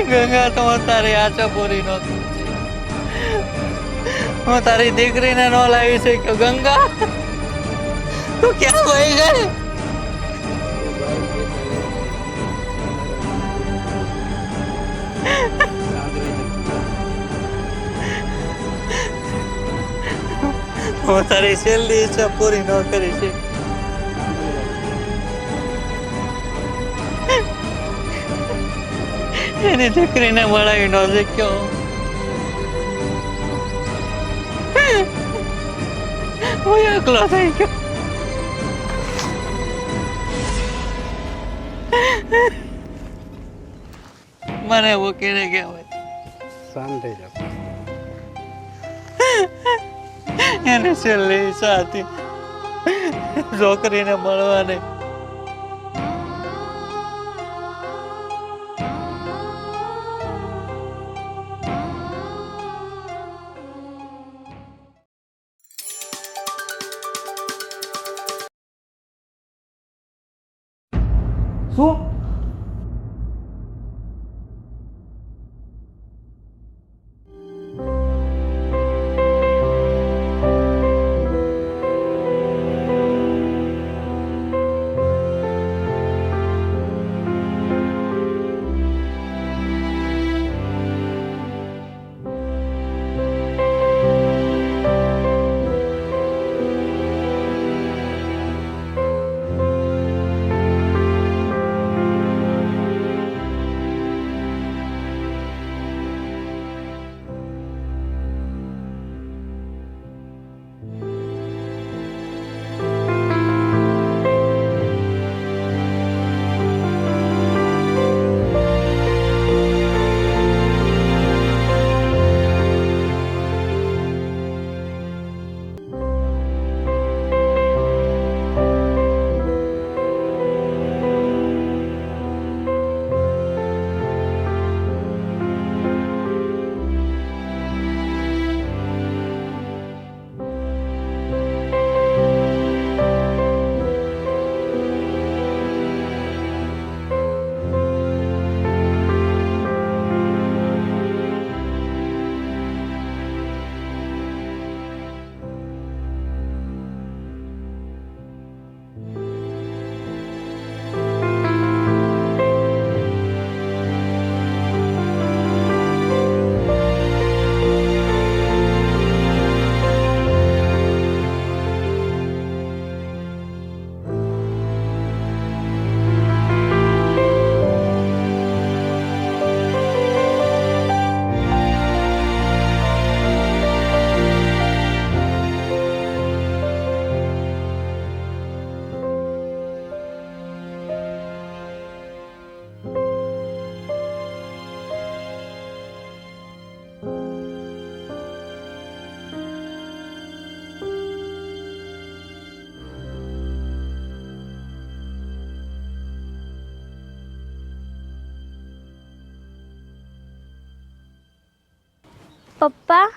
ગંગા તો હું તારી આશા પૂરી નહોતી. હું તારી દીકરીને ન લાવી શક્યો. ગંગા તું ક્યાં વહી ગઈ? હું તારી છેલ્લી ઈચ્છા પૂરી ન કરી છે. એની દીકરીને મળાવી ન શક્યો. હું એકલો થઈ ગયો. મને મૂકીને કહેવાય શાંત થઈ જાઓ. એની છેલ્લી ઈચ્છા હતી છોકરીને મળવાની. શું? પપ્પા